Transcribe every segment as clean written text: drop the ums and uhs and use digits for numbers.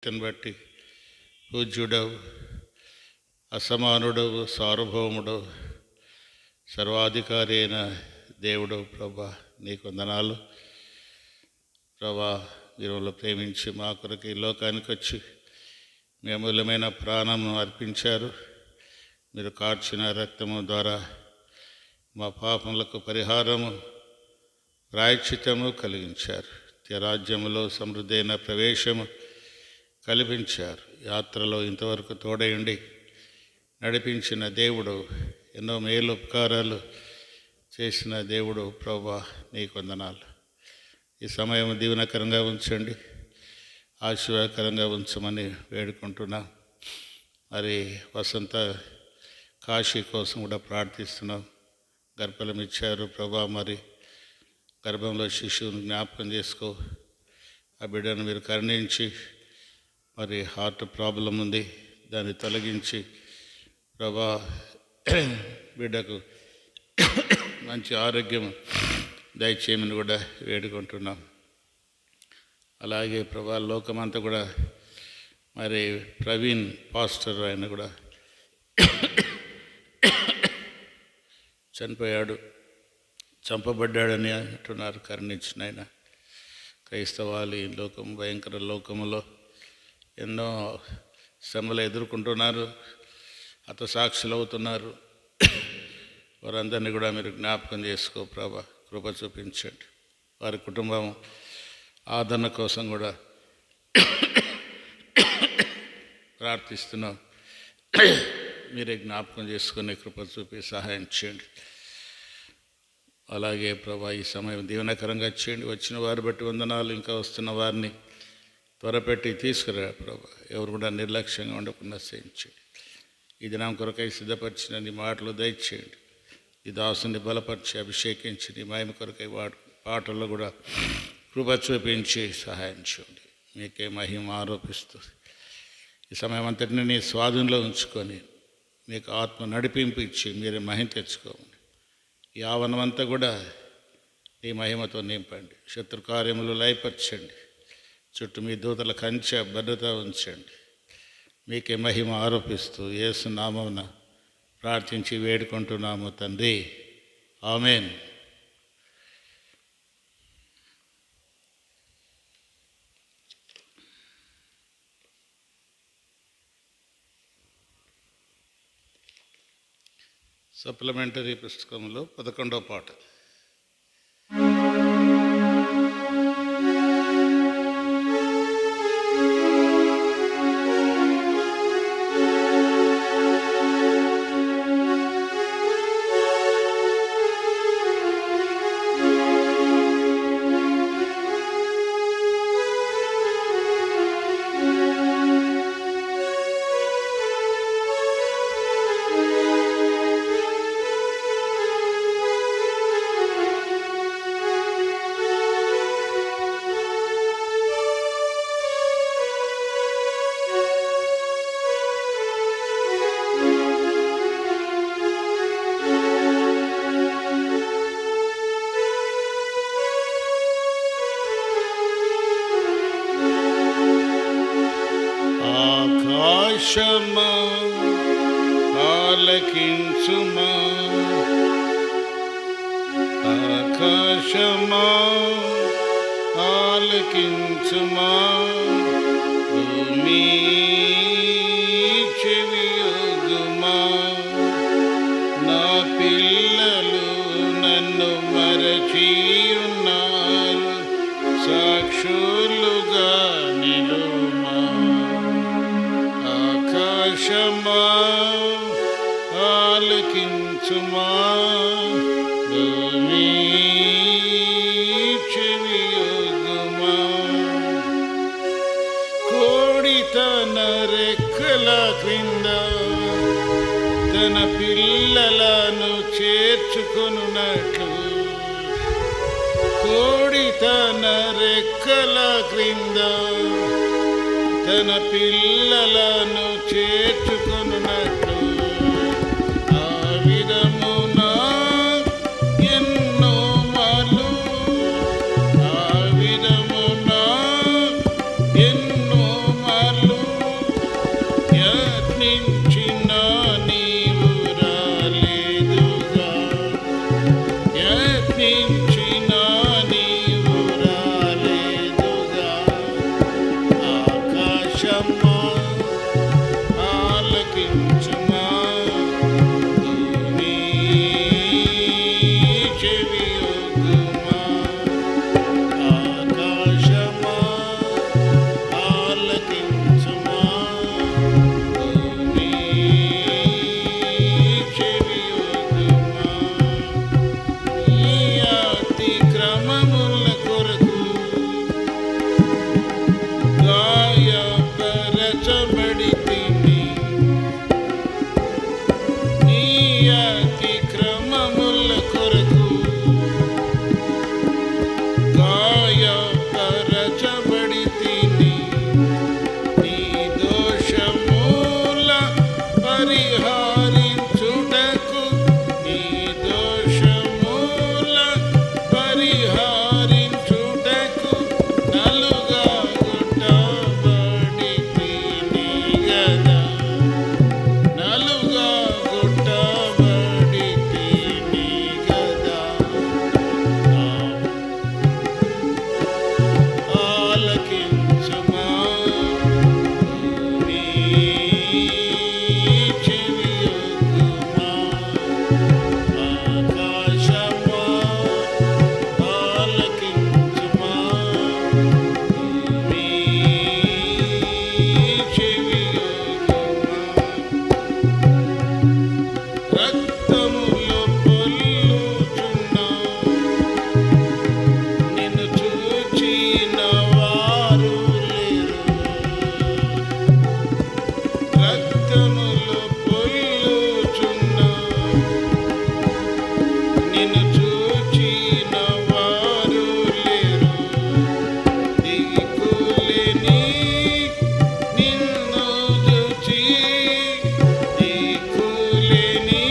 శక్తిని బట్టి పూజ్యుడవు, అసమానుడవు, సార్వభౌముడవు, సర్వాధికారి అయిన దేవుడు ప్రభా, నీకు వందనాలు. ప్రభా, మీరు ప్రేమించి మా కొరకు ఈ లోకానికి వచ్చి మీ అమూల్యమైన ప్రాణమును అర్పించారు. మీరు కార్చిన రక్తము ద్వారా మా పాపములకు పరిహారము, ప్రాయశ్చిత్తము కలిగించారు. రాజ్యములో సమృద్ధైన ప్రవేశము కల్పించారు. యాత్రలో ఇంతవరకు తోడయుండి నడిపించిన దేవుడు, ఎన్నో మేలు ఉపకారాలు చేసిన దేవుడు ప్రభువా, నీకు వందనాలు. ఈ సమయం దీవెనకరంగా ఉంచండి, ఆశీర్వాదకరంగా ఉంచమని వేడుకుంటున్నాం. మరి వసంత కాశీ కోసం కూడా ప్రార్థిస్తున్నాం. గర్భఫలం ఇచ్చారు ప్రభా, మరి గర్భంలో శిశువుని జ్ఞాపకం చేసుకో. ఆ బిడ్డను మీరు కరుణించి, మరి హార్ట్ ప్రాబ్లం ఉంది, దాన్ని తొలగించి ప్రభా బిడ్డకు మంచి ఆరోగ్యం దయచేయమని కూడా వేడుకుంటున్నాం. అలాగే ప్రభా, లోకమంతా కూడా మరి ప్రవీణ్ పాస్టర్ ఆయన కూడా చనిపోయాడు, చంపబడ్డాడని అంటున్నారు. కరుణించిన ఆయన. క్రైస్తవాలు ఈ లోకం, భయంకర లోకములో ఎన్నో శ్రమలు ఎదుర్కొంటున్నారు, హతసాక్షులు అవుతున్నారు. వారందరినీ కూడా మీరు జ్ఞాపకం చేసుకో ప్రభా, కృప చూపించండి. వారి కుటుంబం ఆదరణ కోసం కూడా ప్రార్థిస్తున్నాం. మీరే జ్ఞాపకం చేసుకునే కృప చూపి సహాయం చేయండి. అలాగే ప్రభా, ఈ సమయం దీవెనకరంగా చేయండి. వచ్చిన వారి బట్టి వందనాలు. ఇంకా వస్తున్న వారిని త్వరపెట్టి తీసుకురా ప్రభా. ఎవరు కూడా నిర్లక్ష్యంగా ఉండకుండా చేయించండి. ఈ దినం కొరకై సిద్ధపరిచిన నీ మాటలు దయచేయండి. ఈ దాసుని బలపరిచి అభిషేకించి నీ మహిమ కొరకై పాటల్లో కూడా కృప చూపించి సహాయం చేయండి. మీకే మహిమ ఆరోపిస్తూ ఈ సమయం అంతటిని నీ స్వాధీనంలో ఉంచుకొని మీకు ఆత్మ నడిపింపు ఇచ్చి మీరే మహిమ తెచ్చుకోండి. ఈ ఆవరణమంతా కూడా ఈ మహిమతో నింపండి. శత్రు కార్యములు లయపరచండి. చుట్టూ మీ దూతల కంచె భద్రత ఉంచండి. మీకే మహిమ ఆరోపిస్తూ యేసు నామమున ప్రార్థించి వేడుకుంటున్నాము తండ్రి, ఆమేన్. సప్లిమెంటరీ పుస్తకంలో 11వ పాట. ఆకాశమా ఆలకించుమా, ఆకాశమా ఆలకించుమా, భూమి చెవియొగ్గుమా. నా పిల్లలు నన్ను మరచియున్నారు, సాక్షులుగా నిలుమా. ఆకాశమా ఆలకించుమా, భూమి చెవియొగ్గుమా. కోడి తన రెక్కల క్రింద తన పిల్లలను చేర్చుకొనున్నట్లు, కోడి తన రెక్కల క్రింద తన పిల్లలను చేర్చుకొనున్నట్లు, ఆ విధమున ఎన్నో మార్లు, ఆ విధమున ఎన్నో మార్లు ఆకాశమా ఆలకించుమా, భూమి చెవియొగ్గుమా. ఆకాశమా ఆలకించుమా, భూమి చెవియొగ్గుమా. ఈ అతిక్రమముల కొరకు గాయపరచబడితిని, నీ అతిక్రమముల కొరకు గాయపరచబడితిని. నీ దోషముల పరిహరించుటకు, నీ దోషముల పరిహరించుటకు నలుగా గుట్టబడితిని గదా, నలుగా గుట్టబడితిని గదా. ఆలకించుమా, భూమి చెవియొగ్గుమా. ఆకాశమా ఆలకించుమా, భూమి చెవియొగ్గుమా. రక్తములో పొల్లుచున్నా నిన్ను చూచిన వారు లేరు. రక్తములో పొల్లుచున్నా నిన్ను చూచిన వారు లేరు. దిక్కులేని నిన్ను చూచి, దిక్కులేని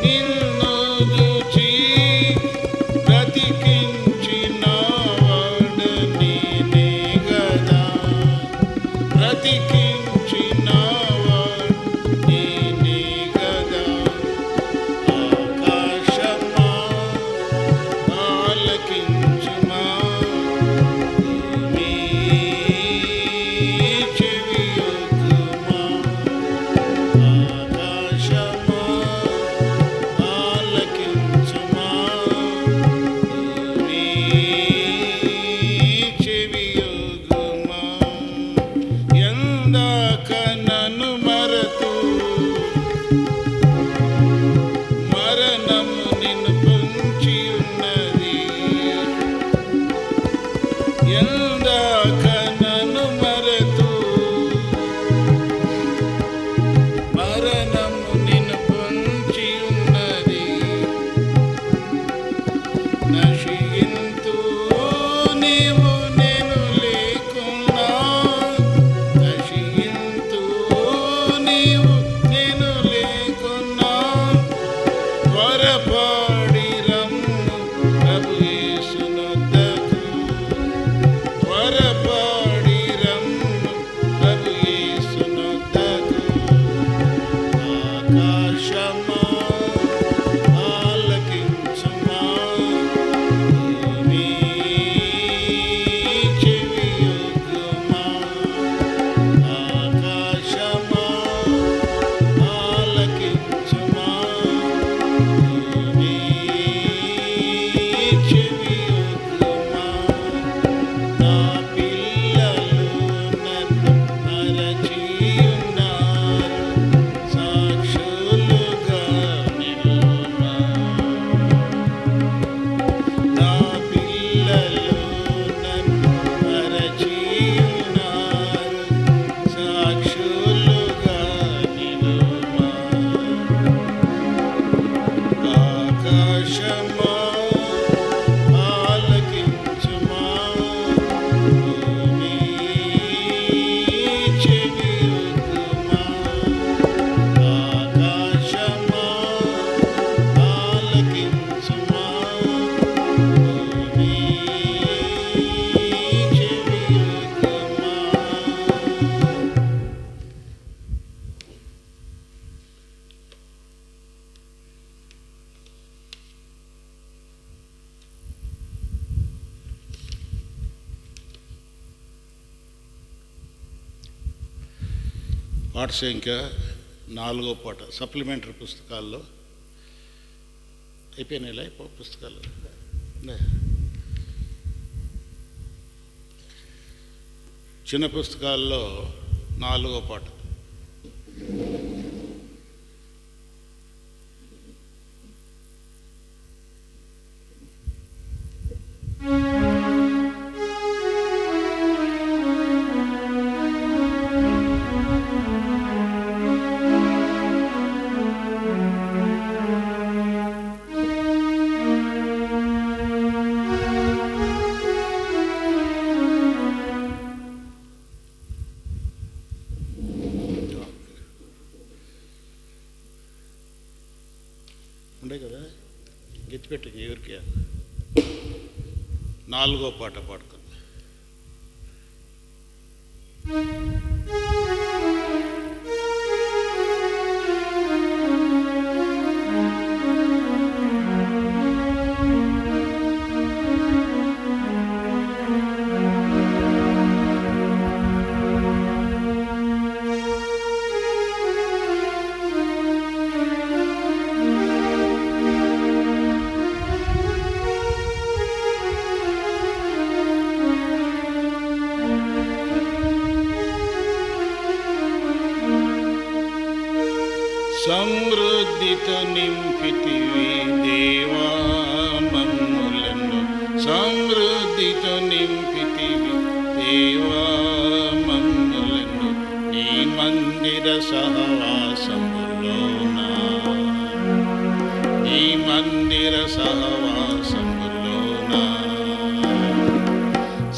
నిన్ను చూచి బ్రతికించిన వాడని నే గదా, బ్రతికించిన వాడని నే గదా. ఆకాశమా ఆలకించుమా, భూమి చెవియొగ్గుమా. ఆకాశమా ఆలకించుమా, భూమి చెవియొగ్గుమా. ఎందాక నన్ను పాఠ సంఖ్య 4వ పాట. సప్లిమెంటరీ పుస్తకాల్లో అయిపోయినాయి పుస్తకాలు. చిన్న పుస్తకాల్లో 4వ పాట. ఉండే కదా గెత్తిపెట్టకి ఎవరికి 4వ పాట పాడుకుంది. సమృద్ధితో నింపితివి దేవా మమ్ములను, సమృద్ధితో నింపితివి దేవా మమ్ములను, నీ మందిర సహవాసములోనా, నీ మందిర సహవాసములోనా.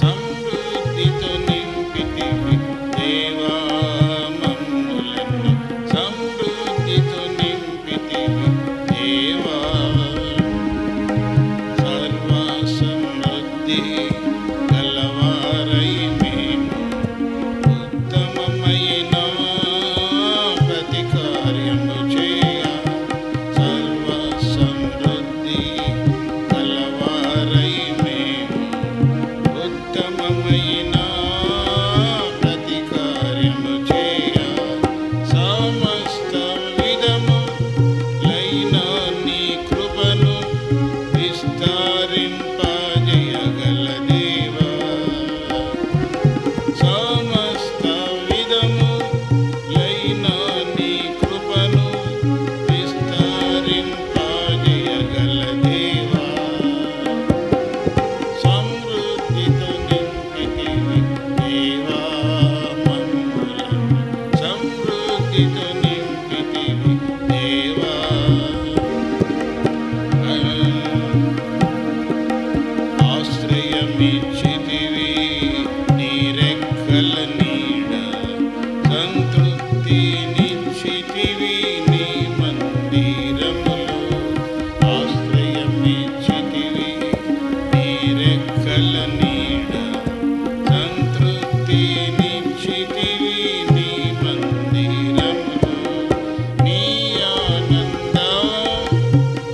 సమృద్ధితో నింపితివి దేవా మమ్ములను, సమృద్ధితో నింపితివి దేవా. సర్వ సమృద్ధి గలవారై మేము ఉత్తమమైన ప్రతి కార్యము చేయ. సర్వ సమృద్ధి గలవారై మేము ఉత్తమమైన ప్రతి కార్యము చేయ. సమస్త విధములైన నీ కృపను విస్తరింపజేయగల దేవా. సమస్త విధములైన నీ కృపను విస్తరింపజేయగల దేవా. సమృద్ధితో నింపితివి దేవా మమ్ములను, సమృద్ధితో నింపితివి దేవా. ఆశ్రయమిచ్చితివి నీ రెక్కల నీడ, సంతృప్తినిచ్చితివి నీ మందిరములో. ఆశ్రయమిచ్చితివి నీ రెక్కల నీడ, సంతృప్తినిచ్చితివి నీ మందిరములో. నీ ఆనంద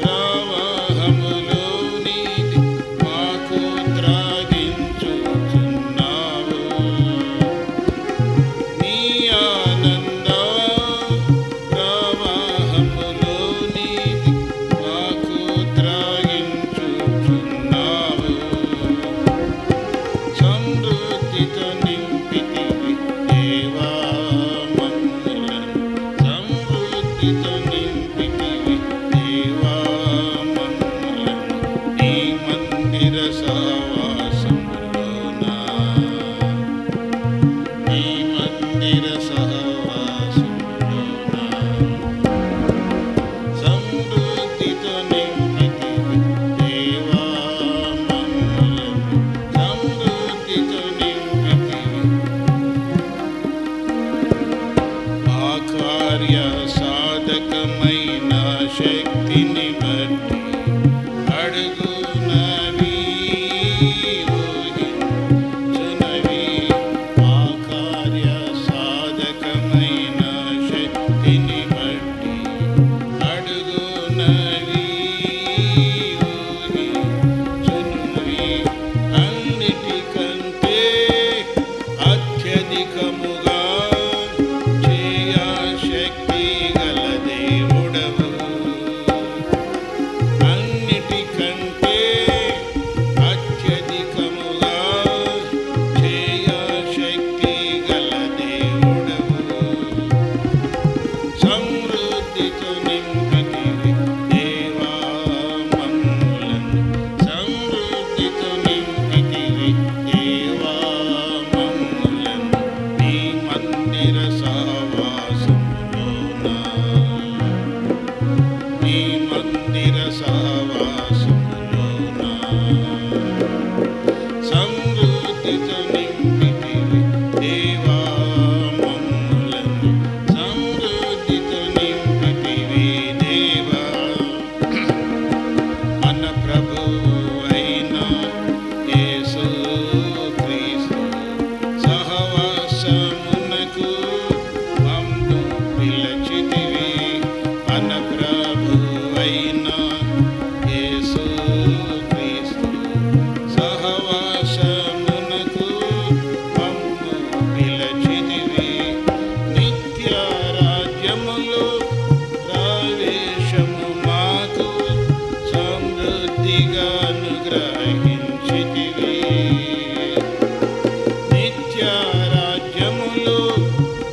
ప్రవాహములో నీది మాకు త్రాగించుచున్నావు. నీ ఆనంద ప్రవాహములో నీది మాకు త్రాగించుచున్నావు. సమృద్ధితో నింపితివి దేవా మమ్ములను, సమృద్ధితో నింపితివి దేవా మమ్ములను, నీ మందిర సహవాసములోనా, నీ మందిర సహవాసములోనా. సమృద్ధితో నింపితివి దేవా మమ్ములను, సమృద్ధితో నింపితివి. ఆ కార్య సాధకమైన శక్తిని బట్టి అడుగునవి ఊహించునవి. ఆ కార్య సాధకమైన శక్తిని బట్టి అడుగునవి ఊహించునవి. అన్నిటికంటే అత్యధికముగా చేయ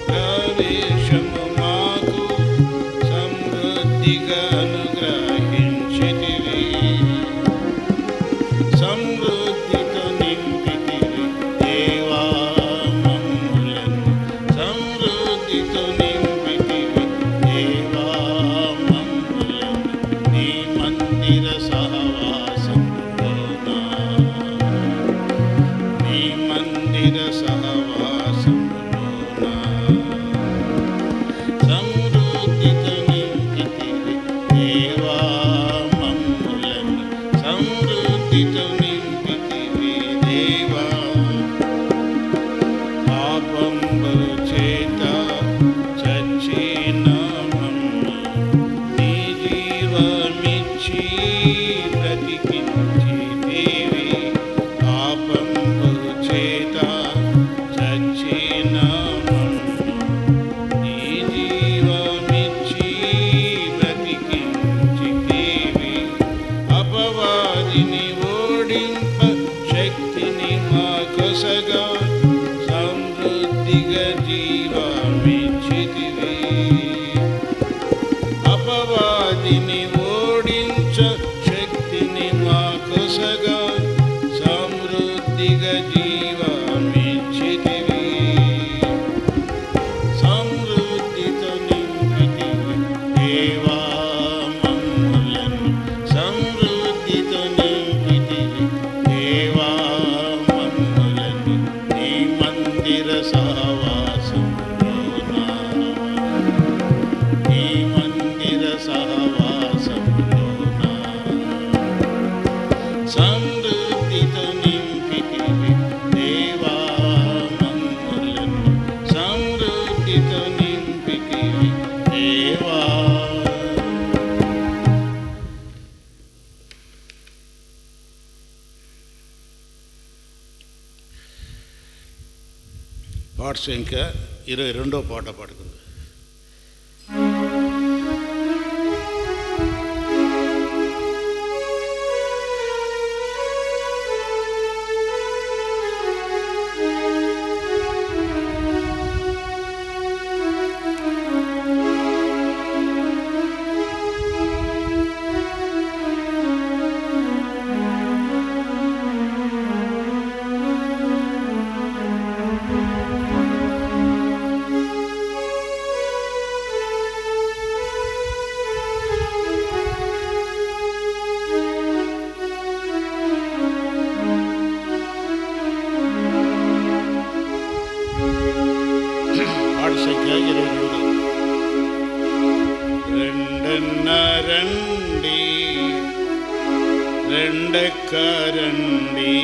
ప్రవేశము మాకు సమృద్ధిగా అనుగ్రహించితివి. సమృద్ధితో నింపితివి దేవా మమ్ములను. సమృద్ధితో నింపితివి దేవా మమ్ములను. నీ మందిర సహవాసములోన, నీ మందిర సహవాసములోన సమృద్ధితో నింపితివి దేవా మమ్ములను. సమృద్ధితో నింపితివి దేవా. పాపంబు చేత చచ్చిన మమ్ము నీ జీవమిచ్చి బ్రతికించితివి. పాపంబు చేత చచ్చిన మమ్ము నీ జీవమిచ్చి బ్రతికించితివి. అపవాదిని ఓడింప శక్తిని మాకొసగా సమృద్ధిగా జీవమిచ్చితివి. అపవాదిని ఓడించ శక్తిని మాకొసగా సమృద్ధిగా జీవమిచ్చితివి. సమృద్ధితో నింపితివి దేవా మమ్ములను. సమృద్ధితో నింపితివి దేవా మమ్ములను. నీ మందిర సహవాసములోన, నీ మందిర సహవాసములోన సమృద్ధితో నింపితివి దేవా మమ్ములను. సమృద్ధితో నింపితివి దేవా. పాట సంఖ్య 22వ పాట పాడుకుంది. పాట సంఖ్య 22. రెండన్న రండి, రెండెక్క రండి,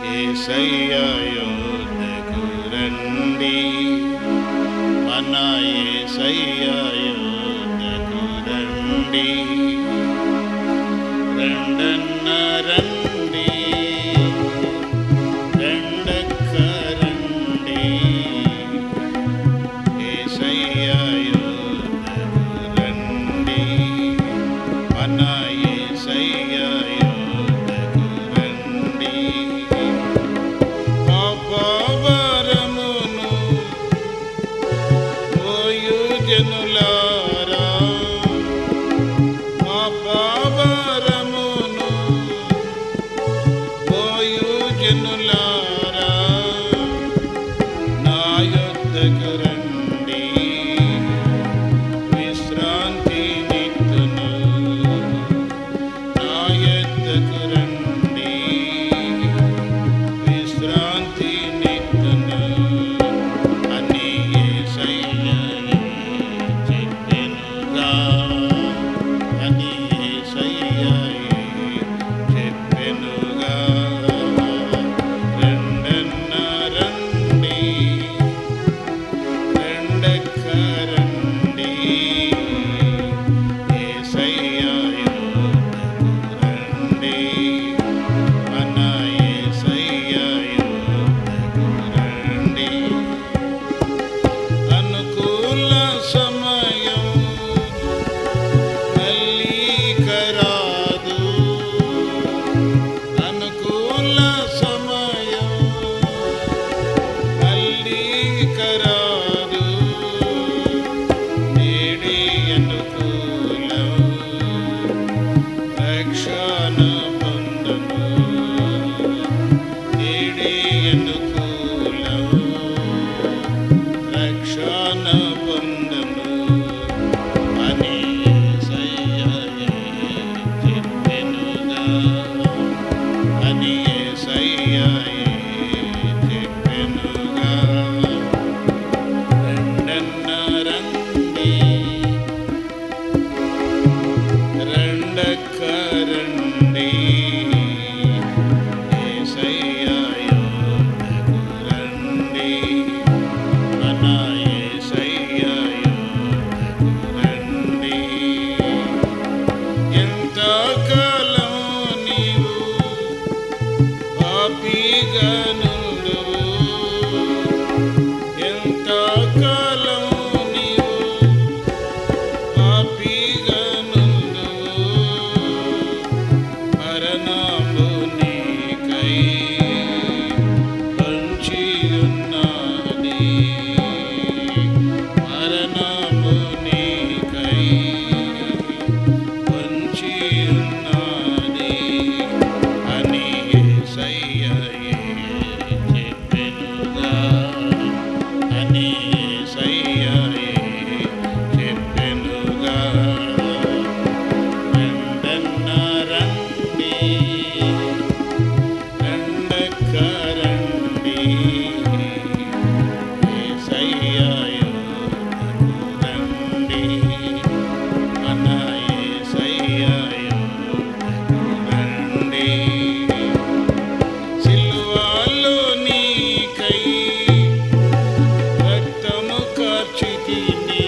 యేసయ్య యోధకు రండి, మన యేసయ్య యోధకు రండి. రెండన్న రండి, రెండెక్క రండి, యేసయ్య యోధకు రండి, మన యేసయ్య యోధకు రండి. పాపభారమును మోయు జనులారా, పాపభారమును మోయు జనులారా, నా యొద్దకు రండి, విశ్రాంతి నిత్తును. నా యొద్దకు రండి, విశ్రాంతి నిత్తును అని యేసయ్య చెప్పెనుగా, అని యేసయ్య చెప్పెనుగా. రెండన్న రండి, మరణము నీకై పొంచి ఉన్నది అని యేసయ్యయే చెప్పెనుగా, అని యేసయ్యయే చెప్పెనుగా. రండన్న రండి, రండక్క రండి, యేసయ్య యొద్దకు రండి, మన యేసయ్య యొద్దకు రండి. సిలువలో నీకై రక్తము కార్చితిని,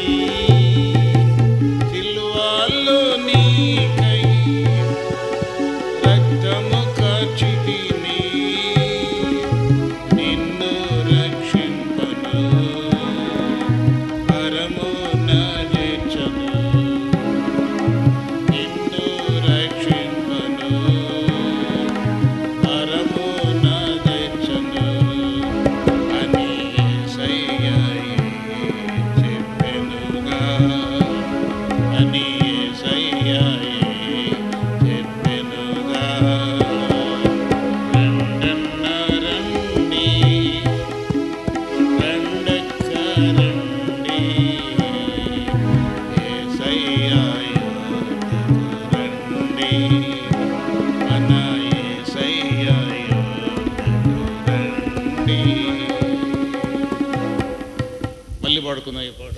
సిలువలో నీకై రక్తము కార్చితిని, నిన్ను రక్షింపను పరమున చేర్చును, నిన్ను రక్షింపను పరమున చేర్చును అని యేసయ్యయే చెప్పెనుగా, అని యేసయ్యయే చెప్పెనుగా. రండన్న రండి, రండక్క రండి, యేసయ్య యొద్దకు రండి, మన యేసయ్య యొద్దకు రండి. మళ్ళీ పాడుకుందాం ఈ పాట.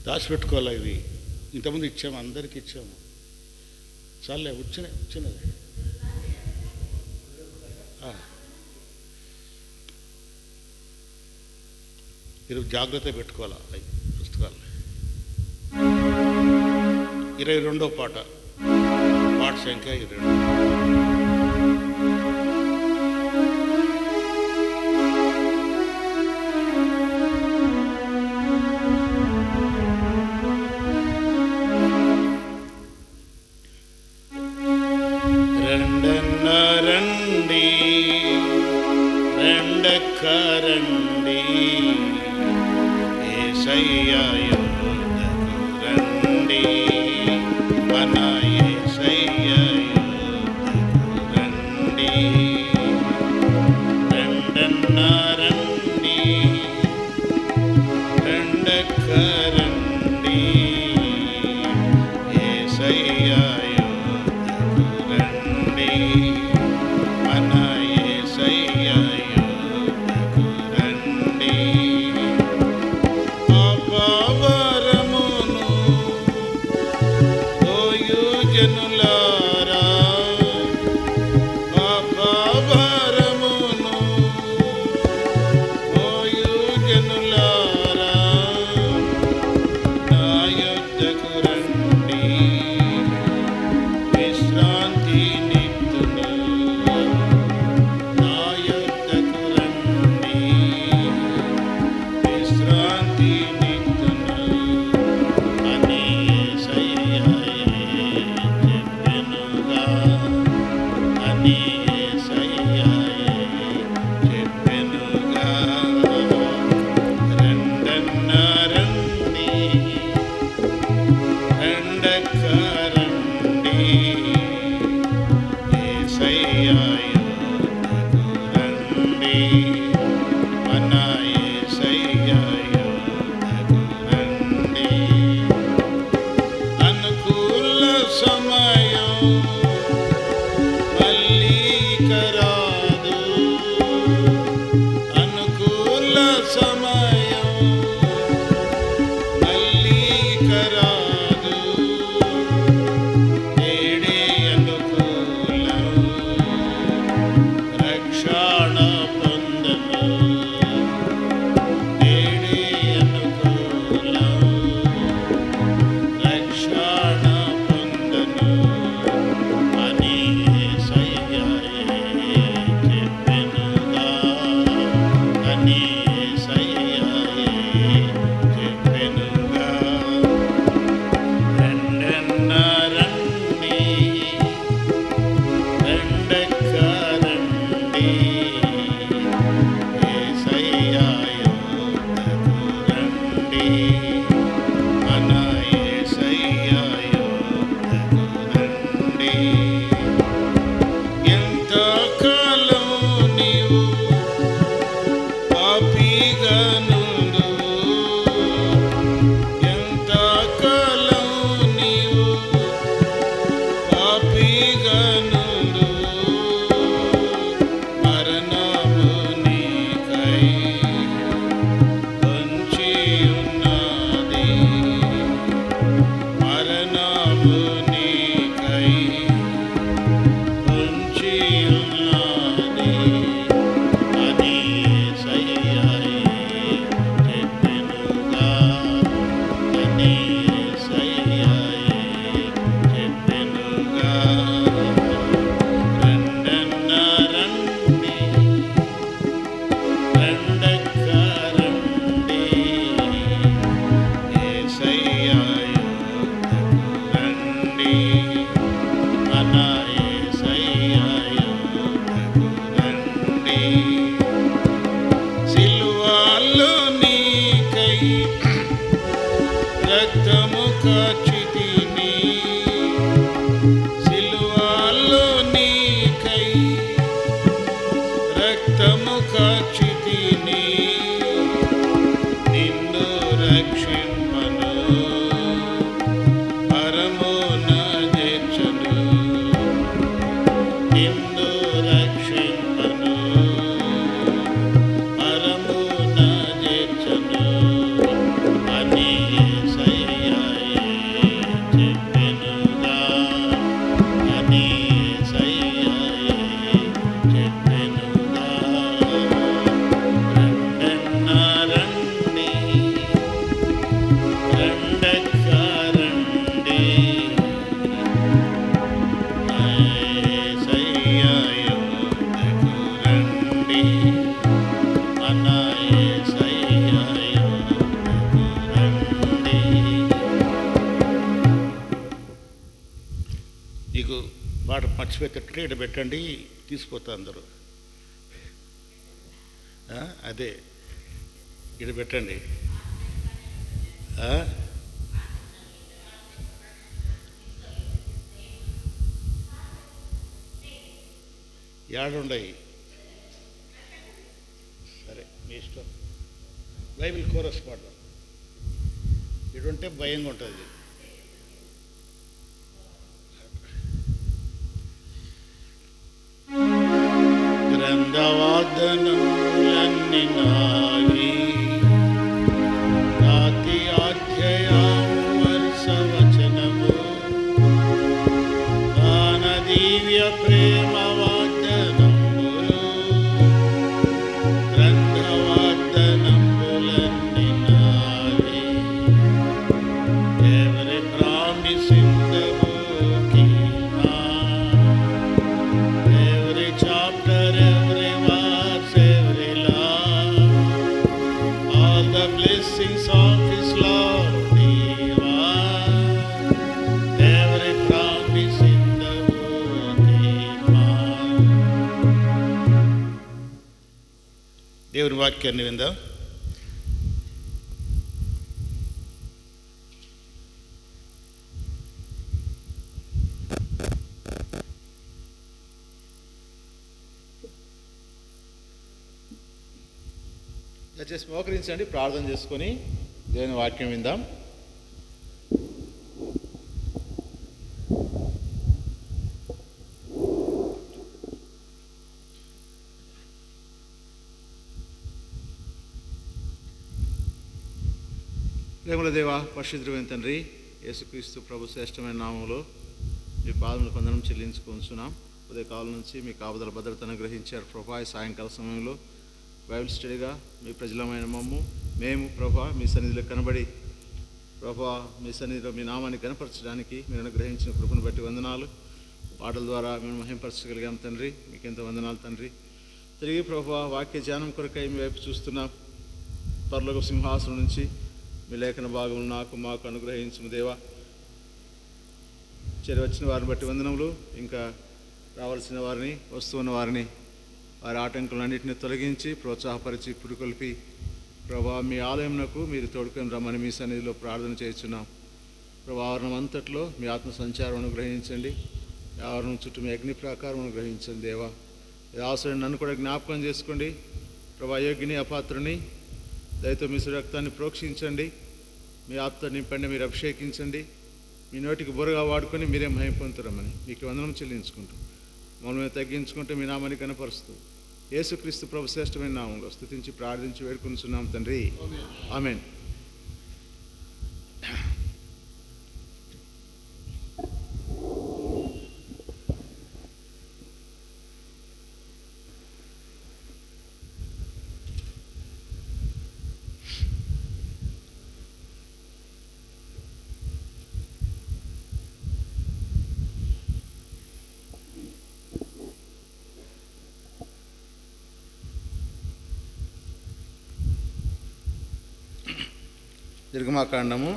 దాచిపెట్టుకోవాలి. ఇవి ఇంతకుముందు ఇచ్చాము, అందరికి ఇచ్చాము. చాలే, వచ్చినది మీరు జాగ్రత్త పెట్టుకోవాలా అవి పుస్తకాలు. 22వ పాట, పాట సంఖ్య 22. రండన్న రండి, రండక్క రండి, యేసయ్య యొద్దకు రండి, మన యేసయ్య యొద్దకు రండి. రండన్న రండి, రండక్క రండి, యేసయ్య యొద్దకు రండి, మన యేసయ్య యొద్దకు రండి. పాపభారమును మోయు జనులారా, పాపభారమును మోయు జనులారా, నా యొద్దకు రండి, విశ్రాంతి నిత్తును, నా యొద్దకు రండి, విశ్రాంతి నిత్తును అని యేసయ్యయే చెప్పెనుగా, అని యేసయ్యయే చెప్పెనుగా. రండన్న రండి, రండక్క రండి, యేసయ్య యొద్దకు రండి, మన యేసయ్య యొద్దకు రండి. అనుకూల సమయం మళ్ళీ ఇక రాదు, అనుకూల సమయం మళ్ళీ ఇక రాదు, నేడే అనుకూలం రక్షణ పొందను, నేడే అనుకూలం రక్షణ పొందను మర్చిపోతే ట్రేడ్ పెట్టండి, తీసుకుపోతా అందరూ. అదే ఇక్కడ పెట్టండి. ఏడుండయి, సరే మీ ఇష్టం. బైబిల్ కోరస్ పాడదాం. ఇడుంటే భయంగా ఉంటుంది. గ్రంథవాదనములన్నీ నావి, రాతి అధ్యాయము వరుస వచనము, దాన దివ్య ప్రేమ వాగ్దానములు, గ్రంథవాదనములన్నీ నావి. ఎవరి promise in the book, every chapter, every verse, every love, all the blessings of His love divine, every promise in the book divine. దేవుని వాక్యాన్ని విందాం. దయచేసి మోకరించండి, ప్రార్థన చేసుకొని దేవుని వాక్యం విందాం. ప్రేమల దేవ, పరిశుద్ధుడైన తండ్రి, యేసుక్రీస్తు ప్రభు శ్రేష్టమైన నామంలో మీ పాదములు వందనం చెల్లించుకుంటున్నాం. ఉదయకాలం నుంచి మీ కాపుదల భద్రతను అనుగ్రహించారు ప్రభా. సాయంకాల సమయంలో బైబిల్ స్టడీగా మీ ప్రజలమైన మేము ప్రభా మీ సన్నిధిలో కనబడి ప్రభా మీ సన్నిధిలో మీ నామాన్ని కనపరచడానికి మీరు అనుగ్రహించిన కృపను బట్టి వందనాలు. పాటల ద్వారా మేము మహింపరచగలిగాం తండ్రి, మీకు ఎంత వందనాలు తండ్రి. తిరిగి ప్రభా వాక్య ధ్యానం కొరకై మీ వైపు చూస్తున్నాం. పరలోక సింహాసనం నుంచి మీ లేఖన భాగములు మాకు అనుగ్రహించిన దేవా. వచ్చిన వారిని బట్టి వందనములు. ఇంకా రావాల్సిన వారిని, వస్తున్న వారిని, వారి ఆటంకులన్నింటినీ తొలగించి ప్రోత్సాహపరిచి పురుకొల్పి ప్రభా మీ ఆలయంనకు మీరు తోడుకొని రమ్మని మీ సన్నిధిలో ప్రార్థన చేస్తున్నాం. ప్రభా ఆవరణం అంతట్లో మీ ఆత్మ సంచారం అనుగ్రహించండి. ఆవరణం చుట్టూ మీ అగ్ని ప్రాకారం అనుగ్రహించండి దేవా. అవసరం నన్ను కూడా జ్ఞాపకం చేసుకోండి ప్రభా. అయోగ్యని అపాత్రుని దయతో మీ రక్తాన్ని ప్రోక్షించండి. మీ ఆత్మ నింపండి, మీరు అభిషేకించండి. మీ నోటికి బుర్రగా వాడుకొని మీరే మహిమ పొందుతారమ్మని మీకు వందనం చెల్లించుకుంటూ మమ్మల్ని తగ్గించుకుంటూ మీ నామాన్ని కనపరుస్తూ యేసుక్రీస్తు ప్రభు శ్రేష్టమైన నామంలో స్తుతించి ప్రార్థించి వేడుకొనిచున్నాం తండ్రి, ఆమేన్. నిర్గమాకాండము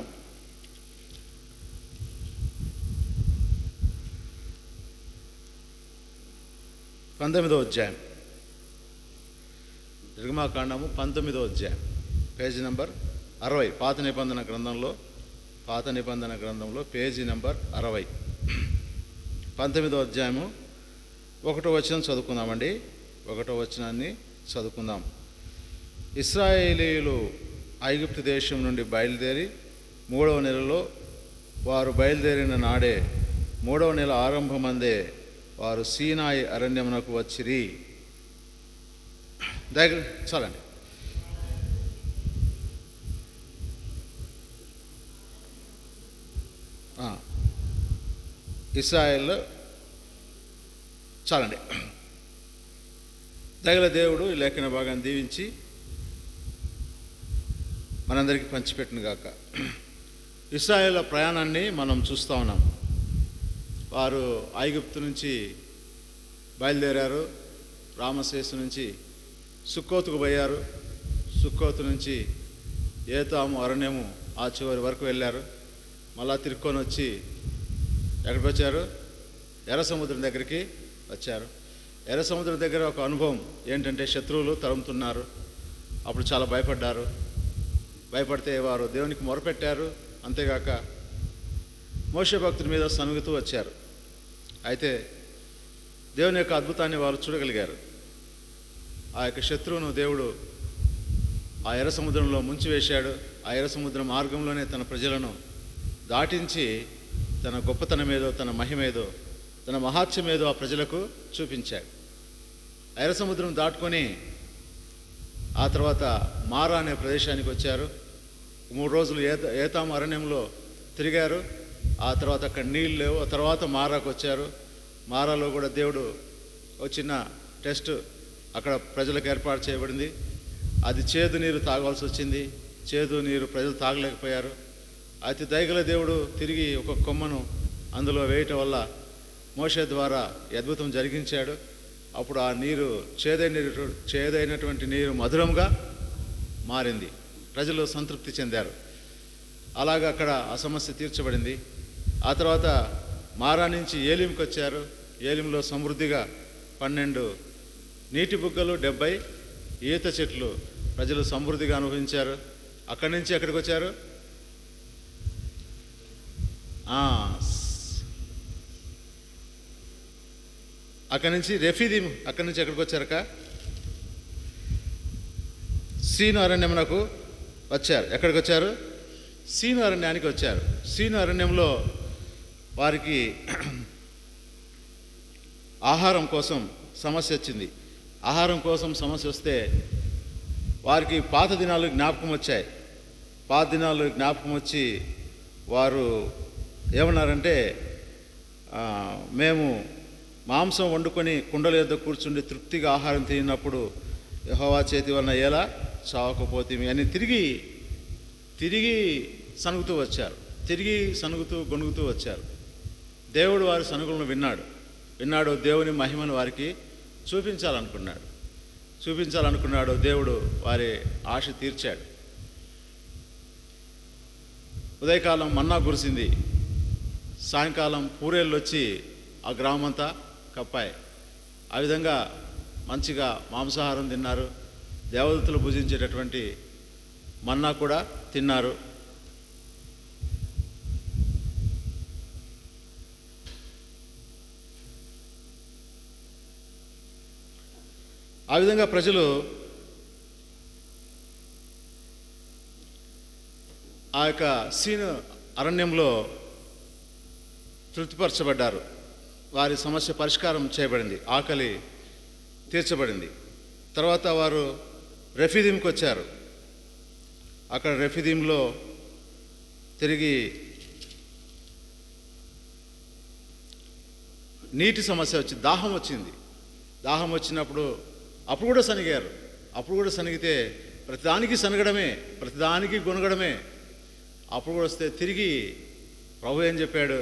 19వ అధ్యాయం. నిర్గమాకాండము 19వ అధ్యాయం, పేజీ నంబర్ 60. పాత నిబంధన గ్రంథంలో పేజీ నంబర్ 60. 19వ అధ్యాయము 1వ వచనం చదువుకుందామండి. 1వ వచనాన్ని చదువుకుందాం. ఇశ్రాయేలీయులు ఐగుప్తు దేశం నుండి బయలుదేరి 3వ నెలలో, వారు బయలుదేరిన నాడే 3వ నెల ఆరంభమందే వారు సీనాయి అరణ్యమునకు వచ్చిరి. చాలండి. ఇశ్రాయేల్ చాలండి. దయగల దేవుడు ఈ లేఖన భాగాన్ని దీవించి మనందరికీ పంచిపెట్టును గాక. ఇశ్రాయేల్ ప్రయాణాన్ని మనం చూస్తూ ఉన్నాం. వారు ఐగుప్తు నుంచి బయలుదేరారు. రామశేషు నుంచి సుక్కోతుకు పోయారు. సుక్కోతు నుంచి ఏతాము అరణ్యము ఆ చివరి వరకు వెళ్ళారు. మళ్ళా తిరుక్కొని వచ్చి ఎక్కడికి వచ్చారు? ఎర్ర సముద్రం దగ్గరికి వచ్చారు. ఎర్ర సముద్రం దగ్గర ఒక అనుభవం ఏంటంటే, శత్రువులు తరుముతున్నారు. అప్పుడు చాలా భయపడ్డారు. భయపడితే వారు దేవునికి మొరపెట్టారు. అంతేగాక మోషే భక్తుడి మీద సనుగుతూ వచ్చారు. అయితే దేవుని యొక్క అద్భుతాన్ని వారు చూడగలిగారు. ఆ యొక్క శత్రువును దేవుడు ఆ ఎర్ర సముద్రంలో ముంచివేశాడు. ఆ ఎర్ర సముద్రం మార్గంలోనే తన ప్రజలను దాటించి తన గొప్పతనమేదో, తన మహిమేదో, తన మహాత్మ్యమేదో ఆ ప్రజలకు చూపించాడు. ఎర్ర సముద్రం దాటుకొని ఆ తర్వాత మారా అనే ప్రదేశానికి వచ్చారు. 3 రోజులు ఏతాము అరణ్యంలో తిరిగారు. ఆ తర్వాత అక్కడ నీళ్ళు లేవు. ఆ తర్వాత మారాకు వచ్చారు. మారాలో కూడా దేవుడు ఒక చిన్న టెస్ట్ అక్కడ ప్రజలకు ఏర్పాటు చేయబడింది. అది చేదు నీరు తాగాల్సి వచ్చింది. చేదు నీరు ప్రజలు తాగలేకపోయారు. అయితే దయగల దేవుడు తిరిగి ఒక కొమ్మను అందులో వేయటం వల్ల మోషే ద్వారా ఈ అద్భుతం జరిగించాడు. అప్పుడు ఆ నీరు చేదైనటువంటి నీరు మధురంగా మారింది. ప్రజలు సంతృప్తి చెందారు. అలాగా అక్కడ ఆ సమస్య తీర్చబడింది. ఆ తర్వాత మారా నుంచి ఏలింకి వచ్చారు. ఏలింలో సమృద్ధిగా 12 నీటి బుగ్గలు, 70 ఈత చెట్లు ప్రజలు సమృద్ధిగా అనుభవించారు. అక్కడి నుంచి ఎక్కడికి వచ్చారు? అక్కడి నుంచి రెఫీదీం. అక్కడి నుంచి ఎక్కడికి వచ్చారక? సీను అరణ్యమునకు వచ్చారు. ఎక్కడికి వచ్చారు? సీను అరణ్యానికి వచ్చారు. సీను అరణ్యంలో వారికి ఆహారం కోసం సమస్య వచ్చింది. ఆహారం కోసం సమస్య వస్తే వారికి పాత దినాలు జ్ఞాపకం వచ్చాయి. పాత దినాలు జ్ఞాపకం వచ్చి వారు ఏమన్నారంటే, మేము మాంసం వండుకొని కుండల యొద్ద కూర్చుండి తృప్తిగా ఆహారం తిన్నప్పుడు యెహోవా చేతి వలన ఎలా చావకపోతేమి అని తిరిగి సనుగుతూ వచ్చారు. తిరిగి సనుగుతూ గొణుగుతూ వచ్చారు. దేవుడు వారి సనుగులను విన్నాడు. దేవుని మహిమను వారికి చూపించాలనుకున్నాడు. దేవుడు వారి ఆశ తీర్చాడు. ఉదయకాలం మన్నా కురిసింది. సాయంకాలం పూరేళ్ళు వచ్చి ఆ గ్రామం అంతా కప్పాయి. ఆ విధంగా మంచిగా మాంసాహారం తిన్నారు. దేవదూతలు భుజించేటటువంటి మన్నా కూడా తిన్నారు. ఆ విధంగా ప్రజలు ఆ యొక్క సీను అరణ్యంలో తృప్తిపరచబడ్డారు. వారి సమస్య పరిష్కారం చేయబడింది. ఆకలి తీర్చబడింది. తర్వాత వారు రెఫీదీంకి వచ్చారు. అక్కడ రెఫీదీంలో తిరిగి నీటి సమస్య వచ్చింది. దాహం వచ్చినప్పుడు అప్పుడు కూడా సనిగితే ప్రతిదానికి సనగడమే, ప్రతిదానికి గొనగడమే. అప్పుడు కూడా వస్తే తిరిగి ప్రభు ఏం చెప్పాడు?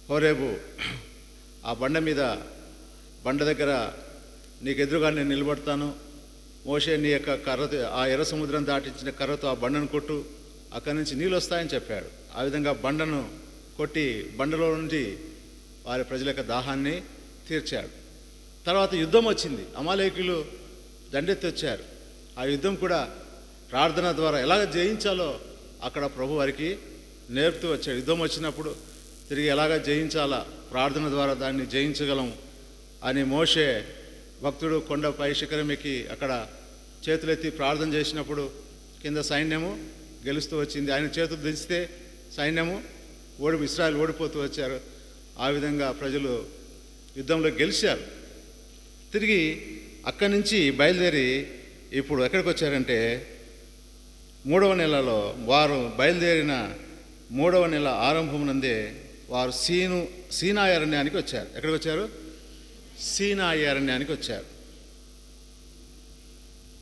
హోరేబు ఆ బండ దగ్గర నీకు ఎదురుగా నేను నిలబడతాను. మోషే నీ యొక్క కర్రతో ఆ ఎర్ర సముద్రం దాటించిన కర్రతో ఆ బండను కొట్టు, అక్కడి నుంచి నీళ్ళు వస్తాయని చెప్పాడు. ఆ విధంగా బండను కొట్టి బండలో నుండి వారి ప్రజల యొక్క దాహాన్ని తీర్చాడు. తర్వాత యుద్ధం వచ్చింది. అమాలేకీయులు దండెత్తి వచ్చారు. ఆ యుద్ధం కూడా ప్రార్థన ద్వారా ఎలాగ జయించాలో అక్కడ ప్రభు వారికి నేర్పుతూ వచ్చాడు. యుద్ధం వచ్చినప్పుడు తిరిగి ఎలాగ జయించాలా, ప్రార్థన ద్వారా దాన్ని జయించగలం అని మోషే భక్తుడు కొండపై శిఖరం ఎక్కి అక్కడ చేతులెత్తి ప్రార్థన చేసినప్పుడు కింద సైన్యము గెలుస్తూ వచ్చింది. ఆయన చేతులు దించితే సైన్యము ఇశ్రాయేలు ఓడిపోతూ వచ్చారు. ఆ విధంగా ప్రజలు యుద్ధంలో గెలిచారు. తిరిగి అక్కడి నుంచి బయలుదేరి ఇప్పుడు ఎక్కడికి వచ్చారంటే 3వ నెలలో, వారు బయలుదేరిన 3వ నెల ఆరంభం నందే వారు సీనాయి అరణ్యానికి వచ్చారు. ఎక్కడికి వచ్చారు? సీనాయి అరణ్యానికి వచ్చారు.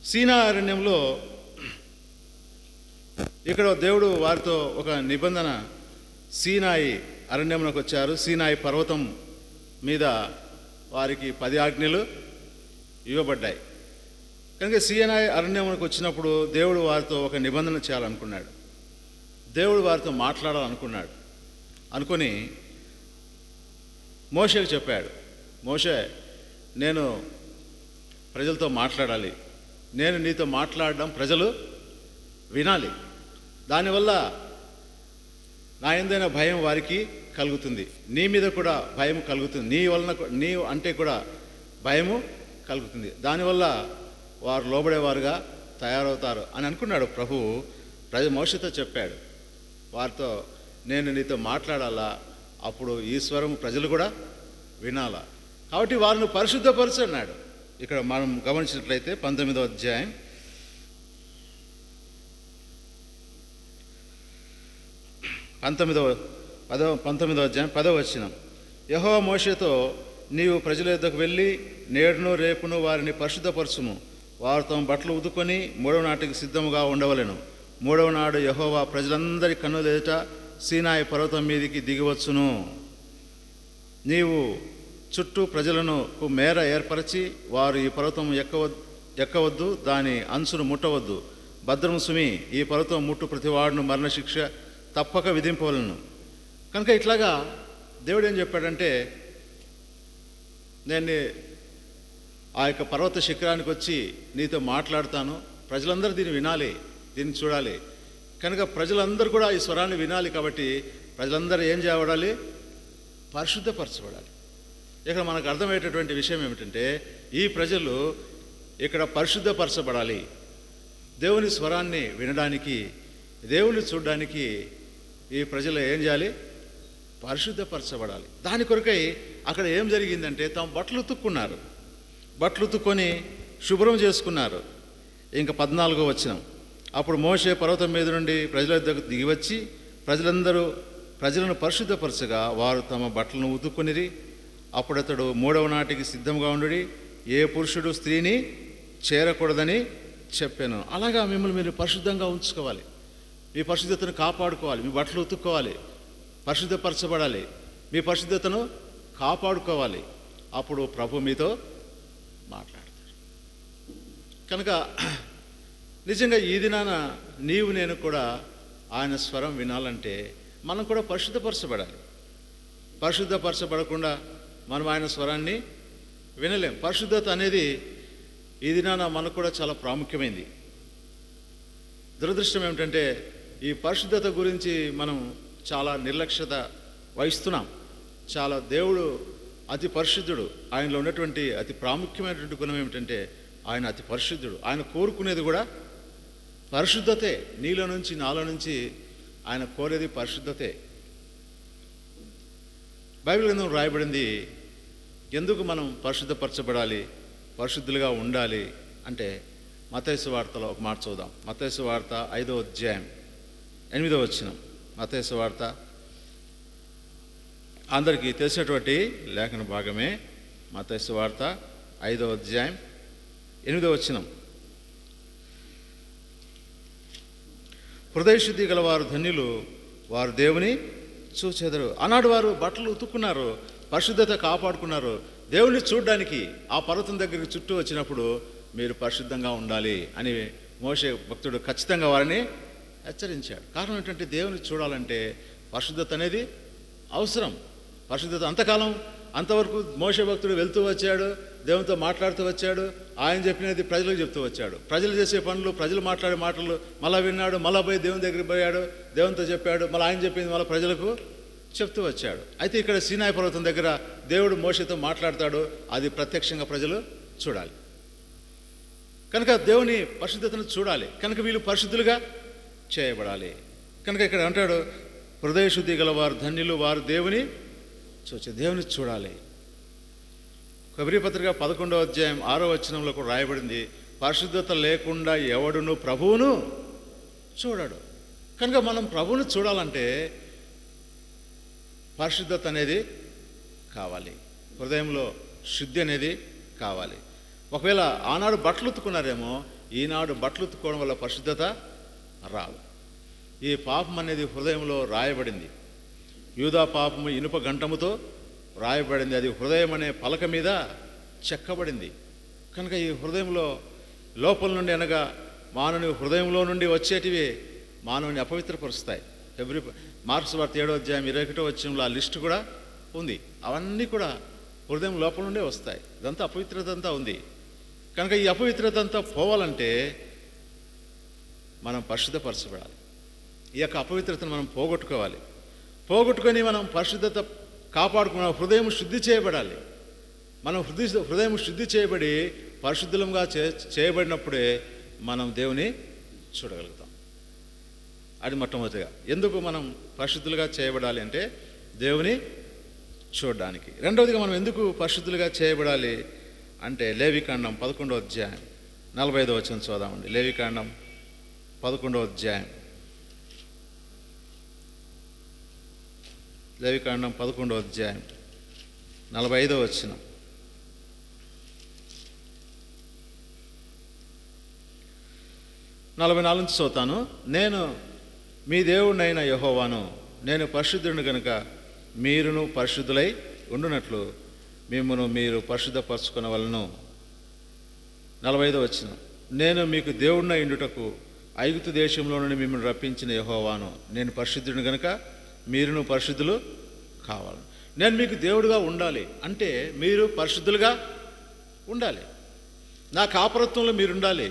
సీనాయి అరణ్యంలో ఇక్కడ దేవుడు వారితో ఒక నిబంధన, సీనాయి అరణ్యంలోకి వచ్చారు. సీనాయి పర్వతం మీద వారికి 10 ఆజ్ఞలు ఇవ్వబడ్డాయి. కనుక సీనాయి అరణ్యంలోకి వచ్చినప్పుడు దేవుడు వారితో ఒక నిబంధన చేయాలనుకున్నాడు. దేవుడు వారితో మాట్లాడాలనుకున్నాడు. అనుకొని మోషేకు చెప్పాడు, మోషే, నేను ప్రజలతో మాట్లాడాలి, నేను నీతో మాట్లాడడం ప్రజలు వినాలి, దానివల్ల నా యందైన భయం వారికి కలుగుతుంది, నీ మీద కూడా భయం కలుగుతుంది, నీ వలన నీవు అంటే కూడా భయము కలుగుతుంది, దానివల్ల వారు లోబడేవారుగా తయారవుతారు అని అనుకున్నాడు ప్రభువు. మోషేతో చెప్పాడు, వారితో నేను నీతో మాట్లాడాలా, అప్పుడు ఈ స్వరం ప్రజలు కూడా వినాలా, కాబట్టి వారిని పరిశుద్ధపరచు అన్నాడు. ఇక్కడ మనం గమనించినట్లయితే 19వ అధ్యాయం 10వ వచనం. యెహోవా మోషేతో, నీవు ప్రజల యొద్దకు వెళ్ళి నేడును రేపును వారిని పరిశుద్ధపరచుము, వారు తమ బట్టలు ఉతుకొని 3వ నాటికి సిద్ధముగా ఉండవలెను. 3వ నాడు యెహోవా ప్రజలందరి కన్నుల ఎదుట సీనాయి పర్వతం మీదికి దిగివచ్చును. నీవు చుట్టూ ప్రజలను మేర ఏర్పరచి, వారు ఈ పర్వతం ఎక్కవద్దు, దాని అంచును ముట్టవద్దు, భద్రము సుమి, ఈ పర్వతం ముట్టు ప్రతివాడును మరణశిక్ష తప్పక విధింపవలను. కనుక ఇట్లాగా దేవుడు ఏం చెప్పాడంటే, నేను ఆ యొక్క పర్వత శిఖరానికి వచ్చి నీతో మాట్లాడతాను, ప్రజలందరూ దీన్ని వినాలి, దీన్ని చూడాలి. కనుక ప్రజలందరూ కూడా ఈ స్వరాన్ని వినాలి. కాబట్టి ప్రజలందరూ ఏం చేయబడాలి? పరిశుద్ధపరచబడాలి. ఇక్కడ మనకు అర్థమయ్యేటటువంటి విషయం ఏమిటంటే, ఈ ప్రజలు ఇక్కడ పరిశుద్ధపరచబడాలి. దేవుని స్వరాన్ని వినడానికి, దేవుని చూడడానికి ఈ ప్రజలు ఏం చేయాలి? పరిశుద్ధపరచబడాలి. దాని కొరకై అక్కడ ఏం జరిగిందంటే, తమ బట్టలు ఉతుక్కున్నారు, బట్టలు ఉతుక్కొని శుభ్రం చేసుకున్నారు. ఇంకా 14వ వచనం. అప్పుడు మోషే పర్వతం మీద నుండి ప్రజల దగ్గర దిగివచ్చి ప్రజలను పరిశుద్ధపరచగా వారు తమ బట్టలను ఉతుక్కునిరి. అప్పుడు అతడు 3వ నాటికి సిద్ధంగా ఉండుడి, ఏ పురుషుడు స్త్రీని చేరకూడదని చెప్పాను. అలాగా మిమ్మల్ని మీరు పరిశుద్ధంగా ఉంచుకోవాలి, మీ పరిశుద్ధతను కాపాడుకోవాలి, మీ బట్టలు ఉతుక్కోవాలి, పరిశుద్ధపరచబడాలి, మీ పరిశుద్ధతను కాపాడుకోవాలి. అప్పుడు ప్రభు మీతో మాట్లాడతారు. కనుక నిజంగా ఈ దినాన నీవు నేను కూడా ఆయన స్వరం వినాలంటే మనం కూడా పరిశుద్ధపరచబడాలి. పరిశుద్ధపరచబడకుండా మనం ఆయన స్వరాన్ని వినలేం. పరిశుద్ధత అనేది ఈ దినాన మనకు కూడా చాలా ప్రాముఖ్యమైంది. దురదృష్టం ఏమిటంటే, ఈ పరిశుద్ధత గురించి మనం చాలా నిర్లక్ష్యత వహిస్తున్నాం. చాలా దేవుడు అతి పరిశుద్ధుడు. ఆయనలో ఉన్నటువంటి అతి ప్రాముఖ్యమైనటువంటి గుణం ఏమిటంటే, ఆయన అతి పరిశుద్ధుడు. ఆయన కోరుకునేది కూడా పరిశుద్ధతే. నీలో నుంచి నాలో నుంచి ఆయన కోరేది పరిశుద్ధతే. బైబిల్ గ్రంథం రాయబడింది, ఎందుకు మనం పరిశుద్ధపరచబడాలి, పరిశుద్ధులుగా ఉండాలి అంటే, మత్తయి సువార్తలో ఒక మాట చూద్దాం. మత్తయి సువార్త 5వ అధ్యాయం 8వ వచనం. మత్తయి సువార్త అందరికీ తెలిసినటువంటి లేఖన భాగమే. మత్తయి సువార్త 5వ అధ్యాయం 8వ వచనం. హృదయశుద్ధి గలవారు ధన్యులు, వారు దేవుని చూచెదరు. ఆనాడు వారు బట్టలు ఉతుక్కున్నారు, పరిశుద్ధత కాపాడుకున్నారు. దేవుని చూడడానికి ఆ పర్వతం దగ్గరికి చుట్టూ వచ్చినప్పుడు మీరు పరిశుద్ధంగా ఉండాలి అని మోషే భక్తుడు ఖచ్చితంగా వారిని హెచ్చరించాడు. కారణం ఏంటంటే దేవుని చూడాలంటే పరిశుద్ధత అనేది అవసరం. పరిశుద్ధత అంతవరకు మోషే భక్తుడు వెళ్తూ వచ్చాడు, దేవునితో మాట్లాడుతూ వచ్చాడు, ఆయన చెప్పినది ప్రజలకు చెప్తూ వచ్చాడు. ప్రజలు చేసే పనులు, ప్రజలు మాట్లాడే మాటలు మళ్ళీ విన్నాడు, మళ్ళీ పోయి దేవుని దగ్గరికి పోయాడు, దేవునితో చెప్పాడు, మళ్ళీ ఆయన చెప్పింది మళ్ళీ ప్రజలకు చెప్తూ వచ్చాడు. అయితే ఇక్కడ సీనాయి పర్వతం దగ్గర దేవుడు మోషేతో మాట్లాడతాడు, అది ప్రత్యక్షంగా ప్రజలు చూడాలి. కనుక దేవుని పరిశుద్ధతను చూడాలి, కనుక వీళ్ళు పరిశుద్ధులుగా చేయబడాలి. కనుక ఇక్కడ అంటాడు, హృదయ శుద్ధి గలవారు ధన్యులు, వారు దేవుని చూడాలి. కొబ్రీ పత్రిక 11వ అధ్యాయం 6వ వచనంలో కూడా రాయబడింది, పరిశుద్ధత లేకుండా ఎవడును ప్రభువును చూడడు. కనుక మనం ప్రభువును చూడాలంటే పరిశుద్ధత అనేది కావాలి, హృదయంలో శుద్ధి అనేది కావాలి. ఒకవేళ ఆనాడు బట్టలు ఉతుకున్నారేమో, ఈనాడు బట్టలు ఉతుక్కోవడం వల్ల పరిశుద్ధత రాదు. ఈ పాపం అనేది హృదయంలో రాయబడింది. యూదా పాపము ఇనుప గంటముతో రాయబడింది, అది హృదయం అనే పలక మీద చెక్కబడింది. కనుక ఈ హృదయంలో లోపల నుండి అనగా మానవుని హృదయంలో నుండి వచ్చేటివి మానవుని అపవిత్రపరుస్తాయి. మార్క్స్ వార్త 7వ అధ్యాయం 21వ వచనంలో ఆ లిస్టు కూడా ఉంది. అవన్నీ కూడా హృదయం లోపల నుండే వస్తాయి. ఇదంతా అపవిత్రత అంతా ఉంది. కనుక ఈ అపవిత్రత అంతా పోవాలంటే మనం పరిశుద్ధపరచబడాలి. ఈ యొక్క అపవిత్రతను మనం పోగొట్టుకొని మనం పరిశుద్ధత కాపాడుకున్న హృదయం శుద్ధి చేయబడాలి. మనం హృదయం శుద్ధి చేయబడి పరిశుద్ధంగా చేయబడినప్పుడే మనం దేవుని చూడగలుగుతాం. అది మొట్టమొదటిగా. ఎందుకు మనం పరిశుద్ధులుగా చేయబడాలి అంటే దేవుని చూడడానికి. రెండవదిగా మనం ఎందుకు పరిశుద్ధులుగా చేయబడాలి అంటే లేవికాండం 11వ అధ్యాయం 45వ వచనం చదువుదామండి. లేవికాండం 11వ అధ్యాయం 45వ వచనం. నలభై 44 నుంచి చదువుతాను. నేను మీ దేవుడినైన యెహోవాను, నేను పరిశుద్ధుడిని కనుక మీరును పరిశుద్ధులై ఉండునట్లు మిమ్మును మీరు పరిశుద్ధపరచుకొనవలెను. 45వ వచనం. నేను మీకు దేవుడినై ఉండుటకు ఐగుప్తు దేశంలో నుండి మిమ్మల్ని రప్పించిన యెహోవాను, నేను పరిశుద్ధుడిని కనుక మీరును పరిశుద్ధులు కావాలి. నేను మీకు దేవుడిగా ఉండాలి అంటే మీరు పరిశుద్ధులుగా ఉండాలి. నా కాపరత్వంలో మీరు ఉండాలి.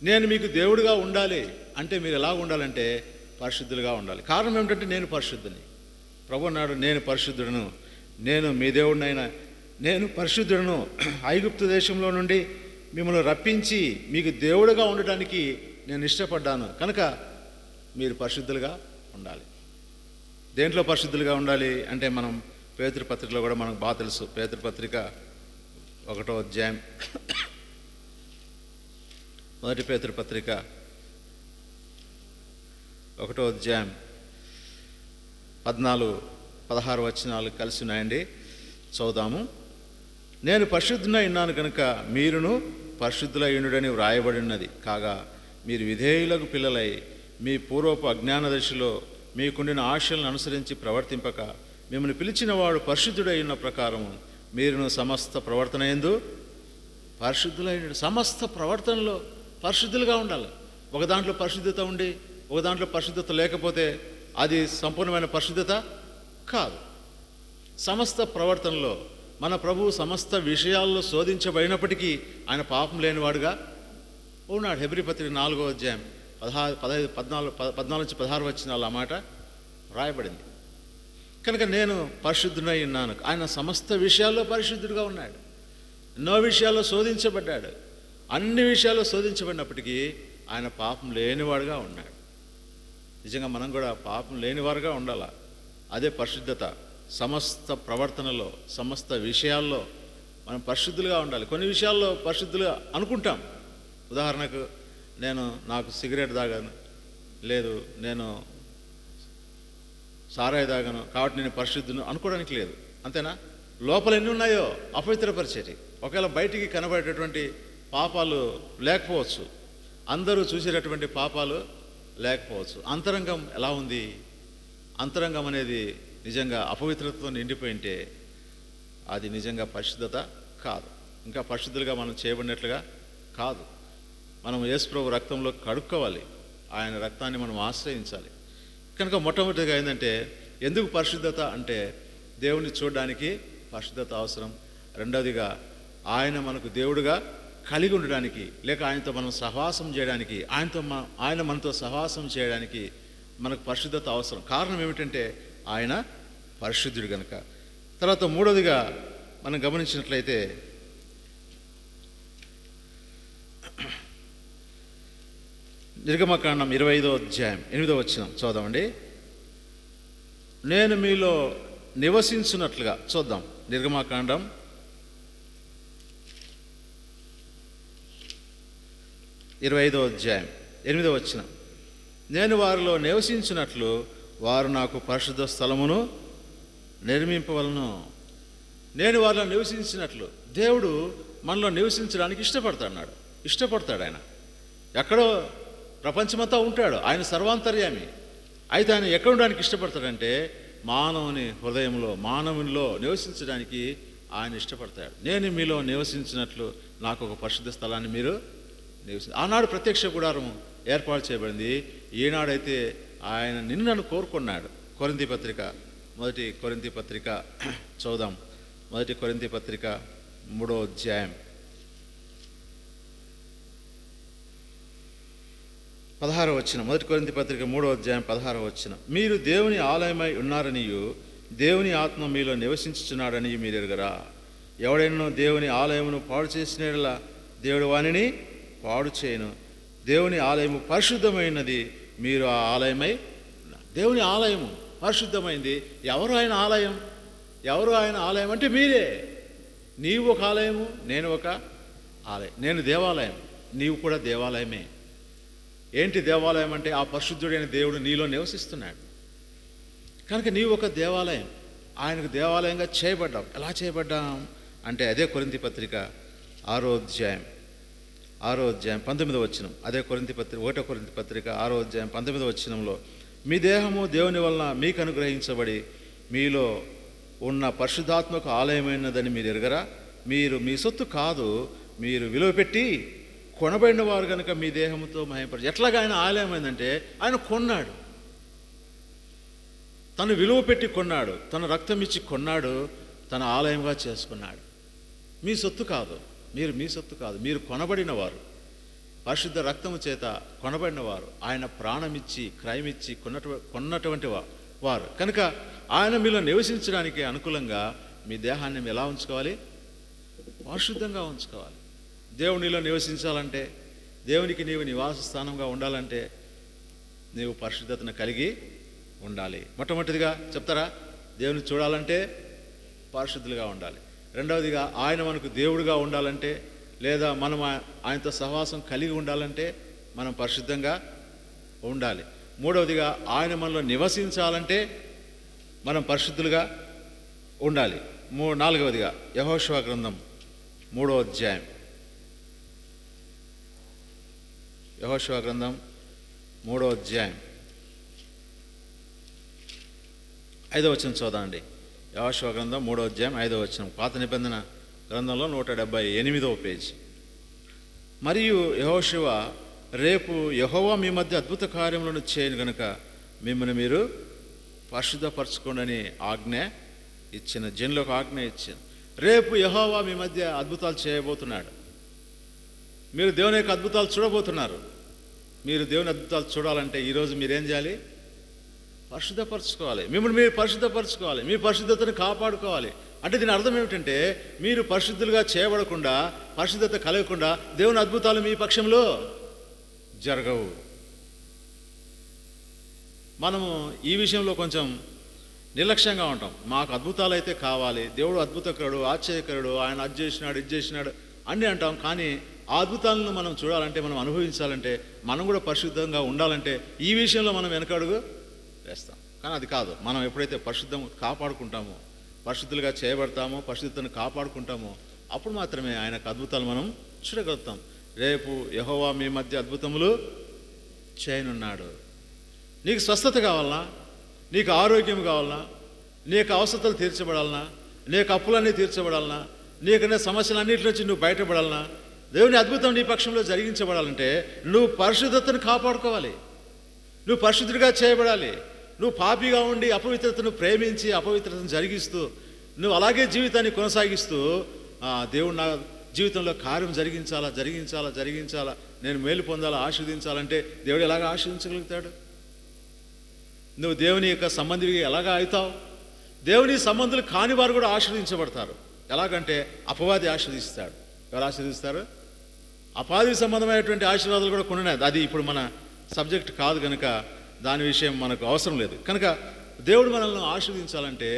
నేను మీకు దేవుడిగా ఉండాలి అంటే మీరు ఎలా ఉండాలంటే పరిశుద్ధులుగా ఉండాలి. కారణం ఏమిటంటే నేను పరిశుద్ధుని. ప్రభు అన్నాడు, నేను పరిశుద్ధుడను, నేను మీ దేవుడినైనా నేను పరిశుద్ధుడను, ఐగుప్తు దేశంలో నుండి మిమ్మల్ని రప్పించి మీకు దేవుడిగా ఉండటానికి నేను ఇష్టపడ్డాను. కనుక మీరు పరిశుద్ధులుగా ఉండాలి. దేంట్లో పరిశుద్ధులుగా ఉండాలి అంటే మనం పేతురు పత్రికలో కూడా మనకు బాగా తెలుసు. పేతురు పత్రిక 1వ అధ్యాయం, మొదటి పేతురు పత్రిక 1వ అధ్యాయం 14-16 వచనాలు కలిసి ఉన్నాయండి, చదువుదాము. నేను పరిశుద్ధునై ఉన్నాను కనుక మీరును పరిశుద్ధులై ఉండుడని వ్రాయబడి ఉన్నది. కాగా మీరు విధేయులకు పిల్లలై మీ పూర్వపు అజ్ఞాన దశలో మీకుండిన ఆశలను అనుసరించి ప్రవర్తింపక మిమ్మల్ని పిలిచిన వాడు పరిశుద్ధుడై ఉన్న ప్రకారము మీరును సమస్త ప్రవర్తన యందు పరిశుద్ధులై సమస్త ప్రవర్తనలో పరిశుద్ధులుగా ఉండాలి. ఒక దాంట్లో పరిశుద్ధత ఉండి ఒక దాంట్లో పరిశుద్ధత లేకపోతే అది సంపూర్ణమైన పరిశుద్ధత కాదు. సమస్త ప్రవర్తనలో మన ప్రభువు సమస్త విషయాల్లో శోధించబడినప్పటికీ ఆయన పాపం లేనివాడుగా ఉన్నాడు. హెబ్రీ పత్రిక 4వ అధ్యాయం 14-16 వచనాలు ఆ మాట రాయబడింది. కనుక నేను పరిశుద్ధునై ఉన్నాను. ఆయన సమస్త విషయాల్లో పరిశుద్ధుడిగా ఉన్నాడు. ఎన్నో విషయాల్లో శోధించబడ్డాడు. అన్ని విషయాల్లో శోధించబడినప్పటికీ ఆయన పాపం లేనివాడుగా ఉన్నాడు. నిజంగా మనం కూడా పాపం లేనివారుగా ఉండాలా. అదే పరిశుద్ధత. సమస్త ప్రవర్తనలో సమస్త విషయాల్లో మనం పరిశుద్ధులుగా ఉండాలి. కొన్ని విషయాల్లో పరిశుద్ధులుగా అనుకుంటాం. ఉదాహరణకు నాకు సిగరెట్ తాగాను, లేదు నేను సారాయి తాగాను కాబట్టి నేను పరిశుద్ధును అనుకోవడానికి లేదు. అంతేనా? లోపల ఎన్ని ఉన్నాయో అపవిత్రపరిచేటి. ఒకవేళ బయటికి కనబడేటటువంటి పాపాలు లేకపోవచ్చు, అందరూ చూసేటటువంటి పాపాలు లేకపోవచ్చు. అంతరంగం ఎలా ఉంది? అంతరంగం అనేది నిజంగా అపవిత్రతతో నిండిపోయింటే అది నిజంగా పరిశుద్ధత కాదు. ఇంకా పరిశుద్ధులుగా మనం చేయబడినట్లుగా కాదు. మనం యేసుప్రభు రక్తంలో కడుక్కోవాలి, ఆయన రక్తాన్ని మనం ఆశ్రయించాలి. కనుక మొట్టమొదటిగా ఏంటంటే, ఎందుకు పరిశుద్ధత అంటే దేవుణ్ణి చూడడానికి పరిశుద్ధత అవసరం. రెండవదిగా ఆయన మనకు దేవుడుగా కలిగి ఉండడానికి, లేక ఆయనతో మనం సహవాసం చేయడానికి, ఆయన మనతో సహవాసం చేయడానికి మనకు పరిశుద్ధత అవసరం. కారణం ఏమిటంటే ఆయన పరిశుద్ధుడు కనుక. తర్వాత మూడవదిగా మనం గమనించినట్లయితే నిర్గమకాండం 25వ అధ్యాయం 8వ వచనం చూద్దామండి. నేను మీలో నివసించున్నట్లుగా. చూద్దాం, నిర్గమకాండం 25వ అధ్యాయం 8వ వచనం. నేను వారిలో నివసించినట్లు వారు నాకు పరిశుద్ధ స్థలమును నిర్మింపవలను. నేను వారిలో నివసించినట్లు, దేవుడు మనలో నివసించడానికి ఇష్టపడతాడు. ఆయన ఎక్కడో ప్రపంచమంతా ఉంటాడు, ఆయన సర్వాంతర్యామి. అయితే ఆయన ఎక్కడ ఉండడానికి ఇష్టపడతాడంటే మానవుని హృదయంలో, మానవునిలో నివసించడానికి ఆయన ఇష్టపడతాడు. నేను మీలో నివసించినట్లు నాకు ఒక పరిశుద్ధ స్థలాన్ని మీరు ఆనాడు ప్రత్యక్ష గుడారం ఏర్పాటు చేయబడింది. ఈనాడైతే ఆయన నన్ను కోరుకున్నాడు. కొరింథీ పత్రిక, మొదటి కొరింథీ పత్రిక చూద్దాం. మొదటి కొరింథీ పత్రిక 3వ అధ్యాయం 16వ వచనం. మొదటి కొరింథీ పత్రిక 3వ అధ్యాయం 16వ వచనం. మీరు దేవుని ఆలయమై ఉన్నారనియు దేవుని ఆత్మ మీలో నివసించుచున్నాడని మీరు ఎరుగరా? ఎవడైనా దేవుని ఆలయమును పాడు చేసినట్లా దేవుడు వానిని పాడు చేయను. దేవుని ఆలయము పరిశుద్ధమైనది, మీరు ఆ ఆలయమై. దేవుని ఆలయము పరిశుద్ధమైంది. ఎవరు ఆయన ఆలయం? ఎవరు ఆయన ఆలయం అంటే మీరే. నీవు ఒక ఆలయము, నేను ఒక ఆలయం. నేను దేవాలయం, నీవు కూడా దేవాలయమే. ఏంటి దేవాలయం అంటే ఆ పరిశుద్ధుడైన దేవుడు నీలో నివసిస్తున్నాడు కనుక నీవు ఒక దేవాలయం. ఆయనకు దేవాలయంగా చేయబడ్డాం. ఎలా చేయబడ్డాం అంటే అదే కొరింథీ పత్రిక 6వ అధ్యాయం 19వ వచనం. అదే కొరింథీ పత్రిక 1వ కొరింథీ పత్రిక 6వ అధ్యాయం 19వ వచనంలో, మీ దేహము దేవుని వలన మీకు అనుగ్రహించబడి మీలో ఉన్న పరిశుద్ధాత్మకు ఆలయమైనదని మీరు ఎరుగరా? మీరు మీ సొత్తు కాదు, మీరు విలువ పెట్టి కొనబడిన వారు కనుక మీ దేహంతో మహిమపరచు. ఎట్లాగా ఆయన ఆలయమైందంటే ఆయన కొన్నాడు, తను విలువ పెట్టి కొన్నాడు, తన రక్తం ఇచ్చి కొన్నాడు, తన ఆలయంగా చేసుకున్నాడు. మీ సొత్తు కాదు, మీ సొత్తు కాదు, మీరు కొనబడినవారు, పరిశుద్ధ రక్తము చేత కొనబడినవారు, ఆయన ప్రాణమిచ్చి క్రయమిచ్చి కొన్నటువంటి వారు కనుక ఆయన మీలో నివసించడానికి అనుకూలంగా మీ దేహాన్ని ఎలా ఉంచుకోవాలి? పరిశుద్ధంగా ఉంచుకోవాలి. దేవునిలో నివసించాలంటే, దేవునికి నీవు నివాస స్థానంగా ఉండాలంటే నీవు పరిశుద్ధతను కలిగి ఉండాలి. మొట్టమొదటిదిగా చెప్తారా, దేవుని చూడాలంటే పరిశుద్ధులుగా ఉండాలి. రెండవదిగా ఆయన మనకు దేవుడుగా ఉండాలంటే, లేదా మనం ఆయనతో సహవాసం కలిగి ఉండాలంటే మనం పరిశుద్ధంగా ఉండాలి. మూడవదిగా ఆయన మనలో నివసించాలంటే మనం పరిశుద్ధులుగా ఉండాలి. నాలుగవదిగా యెహోషువ గ్రంథం 3వ అధ్యాయం, యెహోషువ గ్రంథం 3వ అధ్యాయం 5వ వచనం చూద్దామండి. యెహోషువ గ్రంథం 3వ అధ్యాయం 5వ వచనం. పాత నిబంధన గ్రంథంలో 178వ పేజీ. మరియు యెహోషువ, రేపు యెహోవా మీ మధ్య అద్భుత కార్యములను చేయను గనుక మిమ్మల్ని మీరు పరిశుద్ధపరచుకోండి అని ఆజ్ఞ ఇచ్చిన, జనులకు ఆజ్ఞ ఇచ్చిన. రేపు యెహోవా మీ మధ్య అద్భుతాలు చేయబోతున్నాడు. మీరు దేవుని యొక్క అద్భుతాలు చూడబోతున్నారు. మీరు దేవుని అద్భుతాలు చూడాలంటే ఈరోజు మీరేం చేయాలి? పరిశుద్ధపరచుకోవాలి. మిమ్మల్ని మీరు పరిశుద్ధపరచుకోవాలి, మీ పరిశుద్ధతను కాపాడుకోవాలి. అంటే దీని అర్థం ఏమిటంటే, మీరు పరిశుద్ధులుగా చేయబడకుండా, పరిశుద్ధత కలగకుండా దేవుని అద్భుతాలు మీ పక్షంలో జరగవు. మనము ఈ విషయంలో కొంచెం నిర్లక్ష్యంగా ఉంటాం. మాకు అద్భుతాలు అయితే కావాలి, దేవుడు అద్భుతకరుడు, ఆశ్చర్యకరుడు, ఆయన అది చేసినాడు ఇది చేసినాడు అన్నీ అంటాం. కానీ ఆ అద్భుతాలను మనం చూడాలంటే, మనం అనుభవించాలంటే, మనం కూడా పరిశుద్ధంగా ఉండాలంటే ఈ విషయంలో మనం వెనకడుగు వేస్తాం. కానీ అది కాదు. మనం ఎప్పుడైతే పరిశుద్ధం కాపాడుకుంటామో, పరిశుద్ధులుగా చేయబడతామో, పరిశుద్ధతను కాపాడుకుంటామో, అప్పుడు మాత్రమే ఆయనకు అద్భుతాలు మనం చూడగలుగుతాం. రేపు యెహోవా మీ మధ్య అద్భుతములు చేయనున్నాడు. నీకు స్వస్థత కావాలన్నా, నీకు ఆరోగ్యం కావాలన్నా, నీకు అవసరతలు తీర్చబడాలన్నా, నీకు అప్పులన్నీ తీర్చబడాలన్నా, నీకనే సమస్యలన్నింటి నుంచి నువ్వు బయటపడాలన్నా, దేవుని అద్భుతం నీ పక్షంలో జరిగించబడాలంటే నువ్వు పరిశుద్ధతను కాపాడుకోవాలి, నువ్వు పరిశుద్ధుడిగా చేయబడాలి. నువ్వు పాపిగా ఉండి అపవిత్రతను ప్రేమించి అపవిత్రతను జరిగిస్తూ నువ్వు అలాగే జీవితాన్ని కొనసాగిస్తూ దేవుడు నా జీవితంలో కార్యం జరిగించాలా, నేను మేలు పొందాలా, ఆశీర్వదించాలంటే దేవుడు ఎలాగ ఆశీర్వించగలుగుతాడు? నువ్వు దేవుని యొక్క సంబంధిగా ఎలాగా అవుతావు? దేవుని సంబంధులు కాని వారు కూడా ఆశీర్వదించబడతారు. ఎలాగంటే అపవాది ఆశీర్వదిస్తాడు. ఎవరు ఆశీర్వదిస్తారు? అపవాది సంబంధమైనటువంటి ఆశీర్వాదాలు కూడా కొన్ని ఉన్నాయి. అది ఇప్పుడు మన సబ్జెక్ట్ కాదు కనుక దాని విషయం మనకు అవసరం లేదు. కనుక దేవుడు మనల్ని ఆశీర్వదించాలంటే,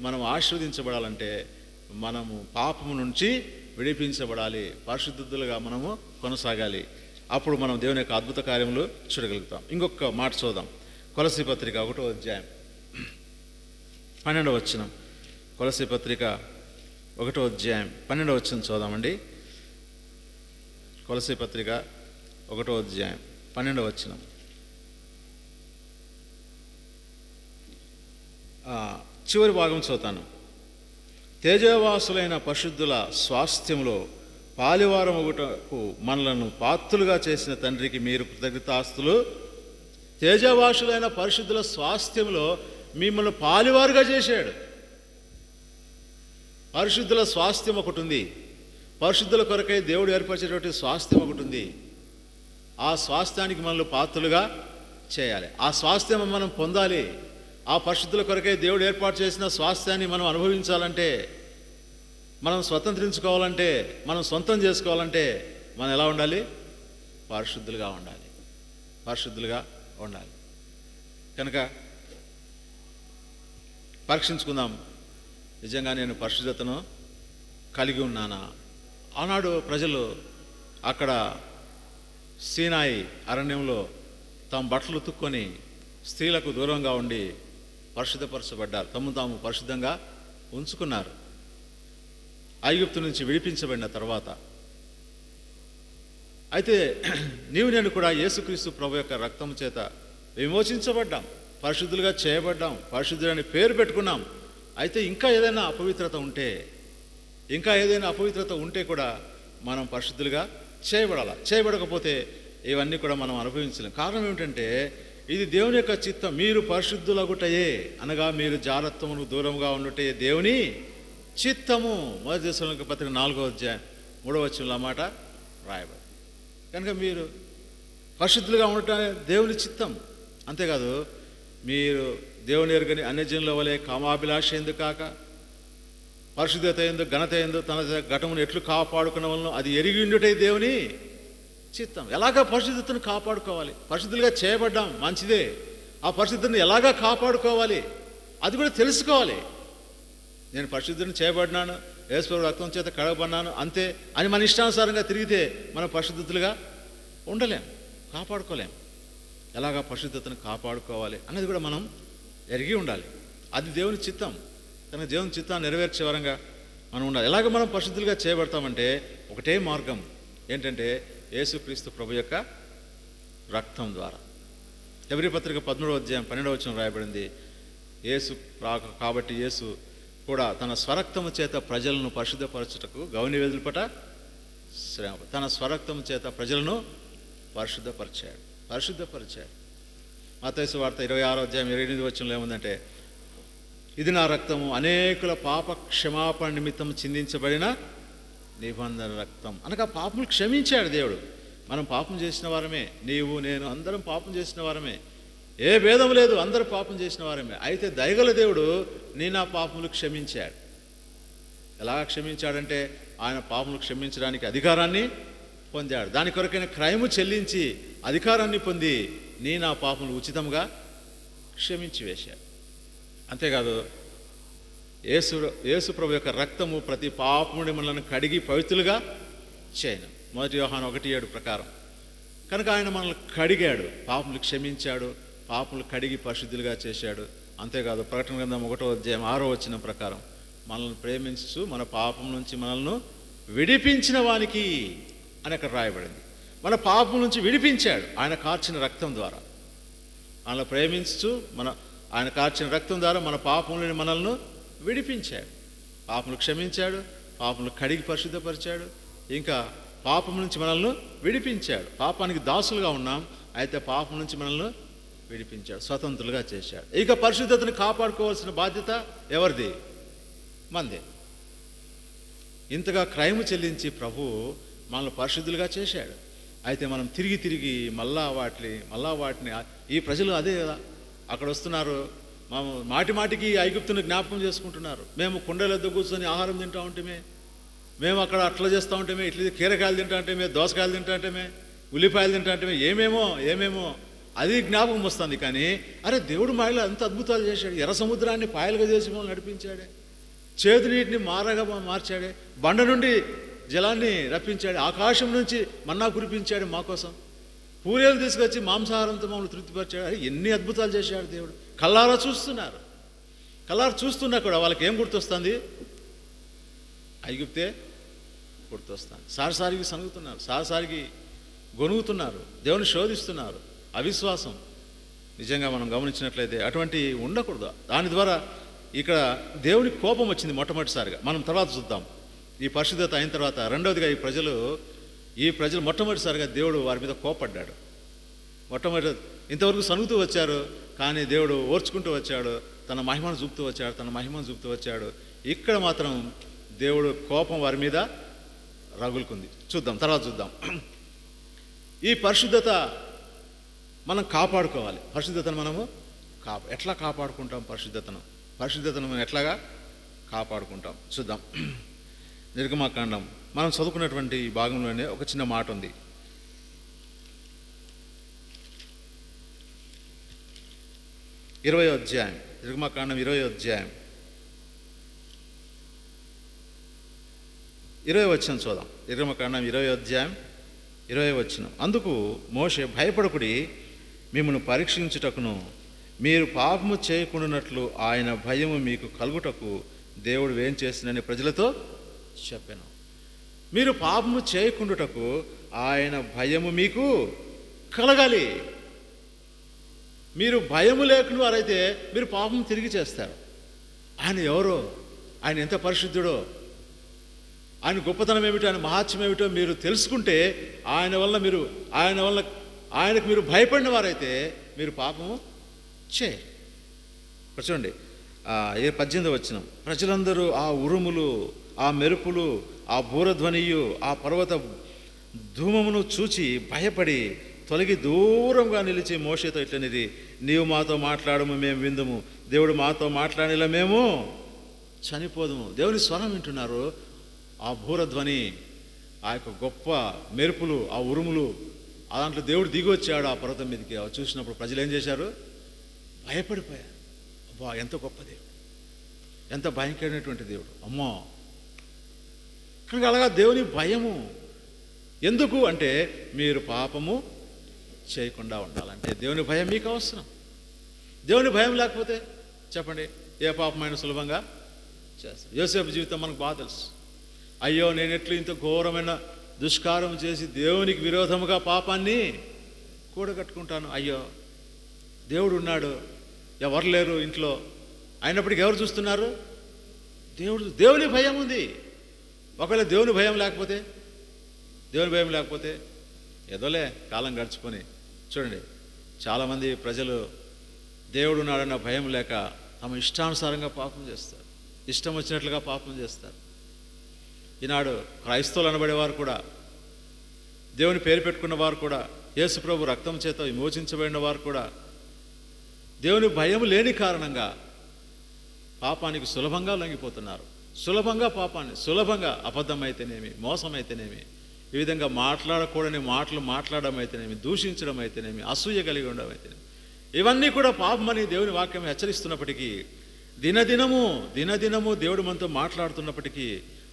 మనం ఆశీర్వదించబడాలంటే మనము పాపము నుంచి విడిపించబడాలి, పరిశుద్ధులుగా మనము కొనసాగాలి. అప్పుడు మనం దేవుని యొక్క అద్భుత కార్యములు చూడగలుగుతాం. ఇంకొక మాట చూద్దాం. కొలసీ పత్రిక 1వ అధ్యాయం 12వ వచనం. కొలసీ పత్రిక 1వ అధ్యాయం 12వ వచనం చూద్దామండి. కొలసీ పత్రిక 1వ అధ్యాయం 12వ వచనం. చివరి భాగం చదువుతాను. తేజవాసులైన పరిశుద్ధుల స్వాస్థ్యంలో పాలివారం ఒకటకు మనలను పాత్రులుగా చేసిన తండ్రికి మీరు కృతజ్ఞతాస్తులు. తేజవాసులైన పరిశుద్ధుల స్వాస్థ్యంలో మిమ్మల్ని పాలివారుగా చేశాడు. పరిశుద్ధుల స్వాస్థ్యం ఒకటి ఉంది. పరిశుద్ధుల కొరకై దేవుడు ఏర్పరిచేటువంటి స్వాస్థ్యం ఒకటి ఉంది. ఆ స్వాస్థ్యానికి మనల్ని పాత్రులుగా చేయాలి. ఆ స్వాస్థ్యం మనం పొందాలి. ఆ పరిశుద్ధుల కొరకై దేవుడు ఏర్పాటు చేసిన స్వాస్థ్యాన్ని మనం అనుభవించాలంటే, మనం స్వతంత్రించుకోవాలంటే, మనం సొంతం చేసుకోవాలంటే మనం ఎలా ఉండాలి? పరిశుద్ధులుగా ఉండాలి. పరిశుద్ధులుగా ఉండాలి. కనుక పరీక్షించుకుందాం, నిజంగా నేను పరిశుద్ధతను కలిగి ఉన్నానా? ఆనాడు ప్రజలు అక్కడ సీనాయి అరణ్యంలో తమ బట్టలు ఉతుక్కొని స్త్రీలకు దూరంగా ఉండి పరిశుద్ధపరచబడ్డారు. తమను తాము పరిశుద్ధంగా ఉంచుకున్నారు. ఐగుప్తు నుంచి విడిపించబడిన తర్వాత. అయితే నీవు నేను కూడా యేసుక్రీస్తు ప్రభు యొక్క రక్తం చేత విమోచించబడ్డాం, పరిశుద్ధులుగా చేయబడ్డాం, పరిశుద్ధులని పేరు పెట్టుకున్నాం. అయితే ఇంకా ఏదైనా అపవిత్రత ఉంటే కూడా మనం పరిశుద్ధులుగా చేయబడాలి. చేయబడకపోతే ఇవన్నీ కూడా మనం అనుభవించలేం. కారణం ఏమిటంటే ఇది దేవుని యొక్క చిత్తం. మీరు పరిశుద్ధులగుటయే అనగా మీరు జారత్వమును దూరంగా ఉండుటే దేవుని చిత్తము. మొదటి దశలోనిక పత్రిక 4వ అధ్యాయం 3వ వచనంలో ఆ మాట రాయబడి. కనుక మీరు పరిశుద్ధులుగా ఉండటం దేవుని చిత్తం. అంతేకాదు, మీరు దేవుని ఎరుగని అన్యజనుల వలె కామాభిలాష ఎందుకు కాక పరిశుద్ధత ఎందు ఘనత ఎందు తన ఘటమును ఎట్లు కాపాడుకున్న వలన అది ఎరిగి ఉండుటే దేవుని చిత్తం. ఎలాగా పరిశుద్ధతను కాపాడుకోవాలి? పరిశుద్ధులుగా చేయబడ్డాం, మంచిదే. ఆ పరిశుద్ధతను ఎలాగా కాపాడుకోవాలి అది కూడా తెలుసుకోవాలి. నేను పరిశుద్ధుని చేయబడినాను, యేసు రక్తం చేత కడగబడినాను అంతే అని మన ఇష్టానుసారంగా తిరిగితే మనం పరిశుద్ధులుగా ఉండలేం, కాపాడుకోలేం. ఎలాగా పరిశుద్ధతను కాపాడుకోవాలి అన్నది కూడా మనం ఎరిగి ఉండాలి. అది దేవుని చిత్తం. కనుక దేవుని చిత్తాన్ని నెరవేర్చే వరంగా మనం ఉండాలి. ఎలాగ మనం పరిశుద్ధులుగా చేయబడతామంటే ఒకటే మార్గం ఏంటంటే యేసుక్రీస్తు ప్రభు యొక్క రక్తం ద్వారా. హెబ్రీ పత్రిక 13వ అధ్యాయం 12వ వచనం రాయబడింది. కాబట్టి యేసు కూడా తన స్వరక్తము చేత ప్రజలను పరిశుద్ధపరచుటకు గౌని వెదులుపట శ్రమ. తన స్వరక్తము చేత ప్రజలను పరిశుద్ధపరిచాడు. మత్తయి సువార్త 26వ అధ్యాయం 28వ వచనంలో ఏముందంటే, ఇది నా రక్తము అనేకుల పాప క్షమాపణ నిమిత్తం చిందించబడిన నిబంధన రక్తం. అనగా పాపములు క్షమించాడు దేవుడు. మనం పాపం చేసిన వారమే, నీవు నేను అందరం పాపం చేసిన వారమే, ఏ భేదం లేదు, అందరూ పాపం చేసిన వారమే. అయితే దయగల దేవుడు నా పాపములు క్షమించాడు. ఎలా క్షమించాడంటే ఆయన పాపములు క్షమించడానికి అధికారాన్ని పొందాడు. దాని కొరకైన క్రయము చెల్లించి అధికారాన్ని పొంది నా పాపములు ఉచితంగా క్షమించి వేశాడు. అంతేకాదు, యేసు ప్రభు యొక్క రక్తము ప్రతి పాపముని మనల్ని కడిగి పవిత్రులుగా చేయను. 1 యోహాను 1:7 ప్రకారం. కనుక ఆయన మనల్ని కడిగాడు, పాపములు క్షమించాడు, పాపములు కడిగి పరిశుద్ధులుగా చేశాడు. అంతేకాదు, ప్రకటన గ్రంథం 1వ అధ్యాయం 6వ వచనం ప్రకారం మనల్ని ప్రేమించు మన పాపం నుంచి మనల్ని విడిపించిన వానికి అని అక్కడ రాయబడింది. మన పాపం నుంచి విడిపించాడు ఆయన కార్చిన రక్తం ద్వారా. ఆయన ప్రేమించు ఆయన కార్చిన రక్తం ద్వారా మన పాపములను మనల్ని విడిపించాడు, పాపములు క్షమించాడు, పాపములు కడిగి పరిశుద్ధపరిచాడు, ఇంకా పాపం నుంచి మనల్ని విడిపించాడు. పాపానికి దాసులుగా ఉన్నాం, అయితే పాపం నుంచి మనల్ని విడిపించాడు, స్వతంత్రులుగా చేశాడు. ఇక పరిశుద్ధతను కాపాడుకోవాల్సిన బాధ్యత ఎవరిది? మందే. ఇంతగా క్రైము చెల్లించి ప్రభువు మనల్ని పరిశుద్ధులుగా చేశాడు. అయితే మనం తిరిగి మళ్ళా వాటిని ఈ ప్రజలు అదే కదా అక్కడ వస్తున్నారు, మాటికి ఐగుప్తుని జ్ఞాపకం చేసుకుంటున్నారు. మేము కుండల వద్ద కూర్చొని ఆహారం తింటూ ఉంటేమే, మేము అక్కడ అట్లా చేస్తూ ఉంటేమే, ఇట్లా కీరకాయలు తింటా ఉంటేమే, దోసకాయలు తింటా ఉంటేమే, ఉల్లిపాయలు తింటా ఉంటేమే, ఏమేమో అది జ్ఞాపకం వస్తుంది. కానీ అరే దేవుడు మాయలో అంత అద్భుతాలు చేశాడు. ఎర్ర సముద్రాన్ని పాయలుగా చేసి మమ్మల్ని నడిపించాడే, చేదు నీటిని మారగా మార్చాడే, బండ నుండి జలాన్ని రప్పించాడు, ఆకాశం నుంచి మన్నా కురిపించాడు మా కోసం, పూరేలు తీసుకొచ్చి మాంసాహారంతో మమ్మల్ని తృప్తిపరిచాడు. అరే ఎన్ని అద్భుతాలు చేశాడు దేవుడు. కళ్ళారా చూస్తున్నా కూడా వాళ్ళకి ఏం గుర్తొస్తుంది? ఐగుప్తే గుర్తొస్తుంది. సారిసారికి సనుగుతున్నారు, సారిసారికి గొనుగుతున్నారు, దేవుని శోధిస్తున్నారు. అవిశ్వాసం నిజంగా మనం గమనించినట్లయితే అటువంటి ఉండకూడదు. దాని ద్వారా ఇక్కడ దేవుని కోపం వచ్చింది మొట్టమొదటిసారిగా. మనం తర్వాత చూద్దాం. ఈ పరిశుద్ధత అయిన తర్వాత రెండవదిగా ఈ ప్రజలు మొట్టమొదటిసారిగా దేవుడు వారి మీద కోపడ్డాడు. ఇంతవరకు సనుగుతూ వచ్చారు, కానీ దేవుడు ఓర్చుకుంటూ వచ్చాడు, తన మహిమను చూపుతూ వచ్చాడు. ఇక్కడ మాత్రం దేవుడు కోపం వారి మీద రగులుకుంది. తర్వాత చూద్దాం. ఈ పరిశుద్ధత మనం కాపాడుకోవాలి. పరిశుద్ధతను మనము ఎట్లా కాపాడుకుంటాం? పరిశుద్ధతను మనం ఎట్లాగా కాపాడుకుంటాం చూద్దాం. నిర్గమాకాండం మనం చదువుకున్నటువంటి భాగంలోనే ఒక చిన్న మాట ఉంది. 20వ అధ్యాయం, నిర్గమాకాండం 20వ అధ్యాయం 20వ వచనం చూద్దాం. నిర్గమాకాండం 20వ అధ్యాయం 20వ వచనం. అందుకు మోషే, భయపడకుడి, మిమ్మల్ని పరీక్షించుటకును మీరు పాపము చేయకుండానట్లు ఆయన భయము మీకు కలుగుటకు దేవుడు ఏం చేసినని ప్రజలతో చెప్పాను. మీరు పాపము చేయకుండాటకు ఆయన భయము మీకు కలగాలి. మీరు భయము లేకుండా వారైతే మీరు పాపం తిరిగి చేస్తారు. ఆయన ఎవరో, ఆయన ఎంత పరిశుద్ధుడో, ఆయన గొప్పతనం ఏమిటో, ఆయన మహాత్మ్యం ఏమిటో మీరు తెలుసుకుంటే ఆయనకు మీరు భయపడిన వారైతే మీరు పాపము చేయరు. చూడండి 18వ వచనం. ప్రజలందరూ ఆ ఉరుములు, ఆ మెరుపులు, ఆ బూరధ్వనియు, ఆ పర్వత ధూమమును చూచి భయపడి తొలగి దూరంగా నిలిచి మోషేతో ఇట్లనిది, నీవు మాతో మాట్లాడము, మేము విందుము, దేవుడు మాతో మాట్లాడేలా మేము చనిపోదుము. దేవుని స్వరం వింటున్నారు. ఆ బూరధ్వని, ఆ యొక్క గొప్ప మెరుపులు, ఆ ఉరుములు, దాంట్లో దేవుడు దిగి వచ్చాడు ఆ పర్వతం మీదకి. చూసినప్పుడు ప్రజలు ఏం చేశారు? భయపడిపోయారు. అబ్బా, ఎంత గొప్ప దేవుడు, ఎంత భయంకరమైనటువంటి దేవుడు, అమ్మో. కనుక అలాగా దేవుని భయము ఎందుకు అంటే మీరు పాపము చేయకుండా ఉండాలంటే దేవుని భయం మీకు అవసరం. దేవుని భయం లేకపోతే చెప్పండి ఏ పాపమైన సులభంగా చేస్తాం. యోసేపు జీవితం మనకు బాగా తెలుసు. అయ్యో, నేను ఎట్లు ఇంత ఘోరమైన దుష్కారం చేసి దేవునికి విరోధముగా పాపాన్ని కూడగట్టుకుంటాను. అయ్యో, దేవుడు ఉన్నాడు, ఎవరు లేరు ఇంట్లో, అయినప్పటికీ ఎవరు చూస్తున్నారు? దేవుని భయం ఉంది. ఒకవేళ దేవుని భయం లేకపోతే ఏదోలే కాలం గడిచిపోని. చూడండి, చాలామంది ప్రజలు దేవుడు ఉన్నాడన్న భయం లేక తమ ఇష్టానుసారంగా పాపం చేస్తారు, ఇష్టం వచ్చినట్లుగా పాపం చేస్తారు. ఈనాడు క్రైస్తవులు అనబడేవారు కూడా, దేవుని పేరు పెట్టుకున్న వారు కూడా, యేసు ప్రభు రక్తం చేత విమోచించబడిన వారు కూడా దేవుని భయం లేని కారణంగా పాపానికి సులభంగా లొంగిపోతున్నారు. సులభంగా అబద్ధం అయితేనేమి, మోసం అయితేనేమి, ఈ విధంగా మాట్లాడకూడని మాటలు మాట్లాడడం అయితేనేమి, దూషించడం అయితేనేమి, అసూయ కలిగి ఉండడం అయితేనేమి, ఇవన్నీ కూడా పాపమని దేవుని వాక్యం హెచ్చరిస్తున్నప్పటికీ, దినదినము దేవుడు మనతో మాట్లాడుతున్నప్పటికీ,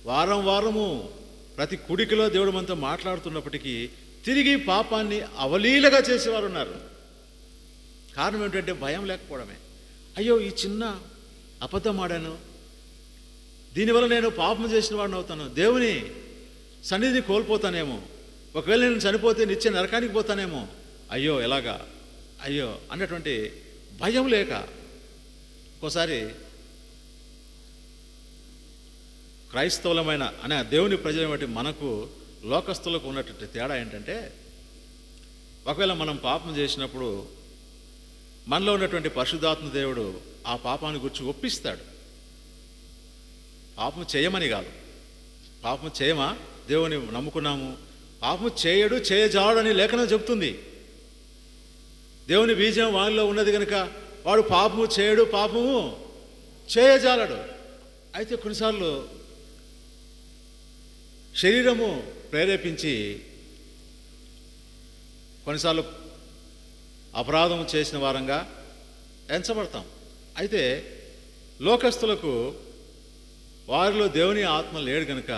వారము ప్రతి కుడికిలో దేవుడు మనతో మాట్లాడుతున్నప్పటికీ తిరిగి పాపాన్ని అవలీలగా చేసేవారు ఉన్నారు. కారణం ఏంటంటే భయం లేకపోవడమే. అయ్యో, ఈ చిన్న అబద్ధం ఆడాను, దీనివల్ల నేను పాపం చేసిన వాడిని అవుతాను, దేవుని సన్నిధిని కోల్పోతానేమో, ఒకవేళ నేను చనిపోతే నిత్య నరకానికి పోతానేమో, అయ్యో ఎలాగా, అయ్యో అన్నటువంటి భయం లేక ఒక్కోసారి క్రైస్తవులమైన అనే దేవుని ప్రజలైనటువంటి మనకు లోకస్తులకు ఉన్నటువంటి తేడా ఏంటంటే, ఒకవేళ మనం పాపం చేసినప్పుడు మనలో ఉన్నటువంటి పరిశుద్ధాత్మ దేవుడు ఆ పాపాన్ని గురించి ఒప్పిస్తాడు. పాపం చేయమని కాదు, పాపం చేయమా, దేవుని నమ్ముకున్నాము, పాపం చేయడు చేయజాడని లేఖనం చెబుతుంది. దేవుని బీజం వానిలో ఉన్నది కనుక వాడు పాపము చేయడు, పాపము చేయజాలడు. అయితే కొన్నిసార్లు శరీరము ప్రేరేపించి కొన్నిసార్లు అపరాధం చేసిన వారంగా ఎంచబడతాం. అయితే లోకస్తులకు వారిలో దేవుని ఆత్మ లేడు కనుక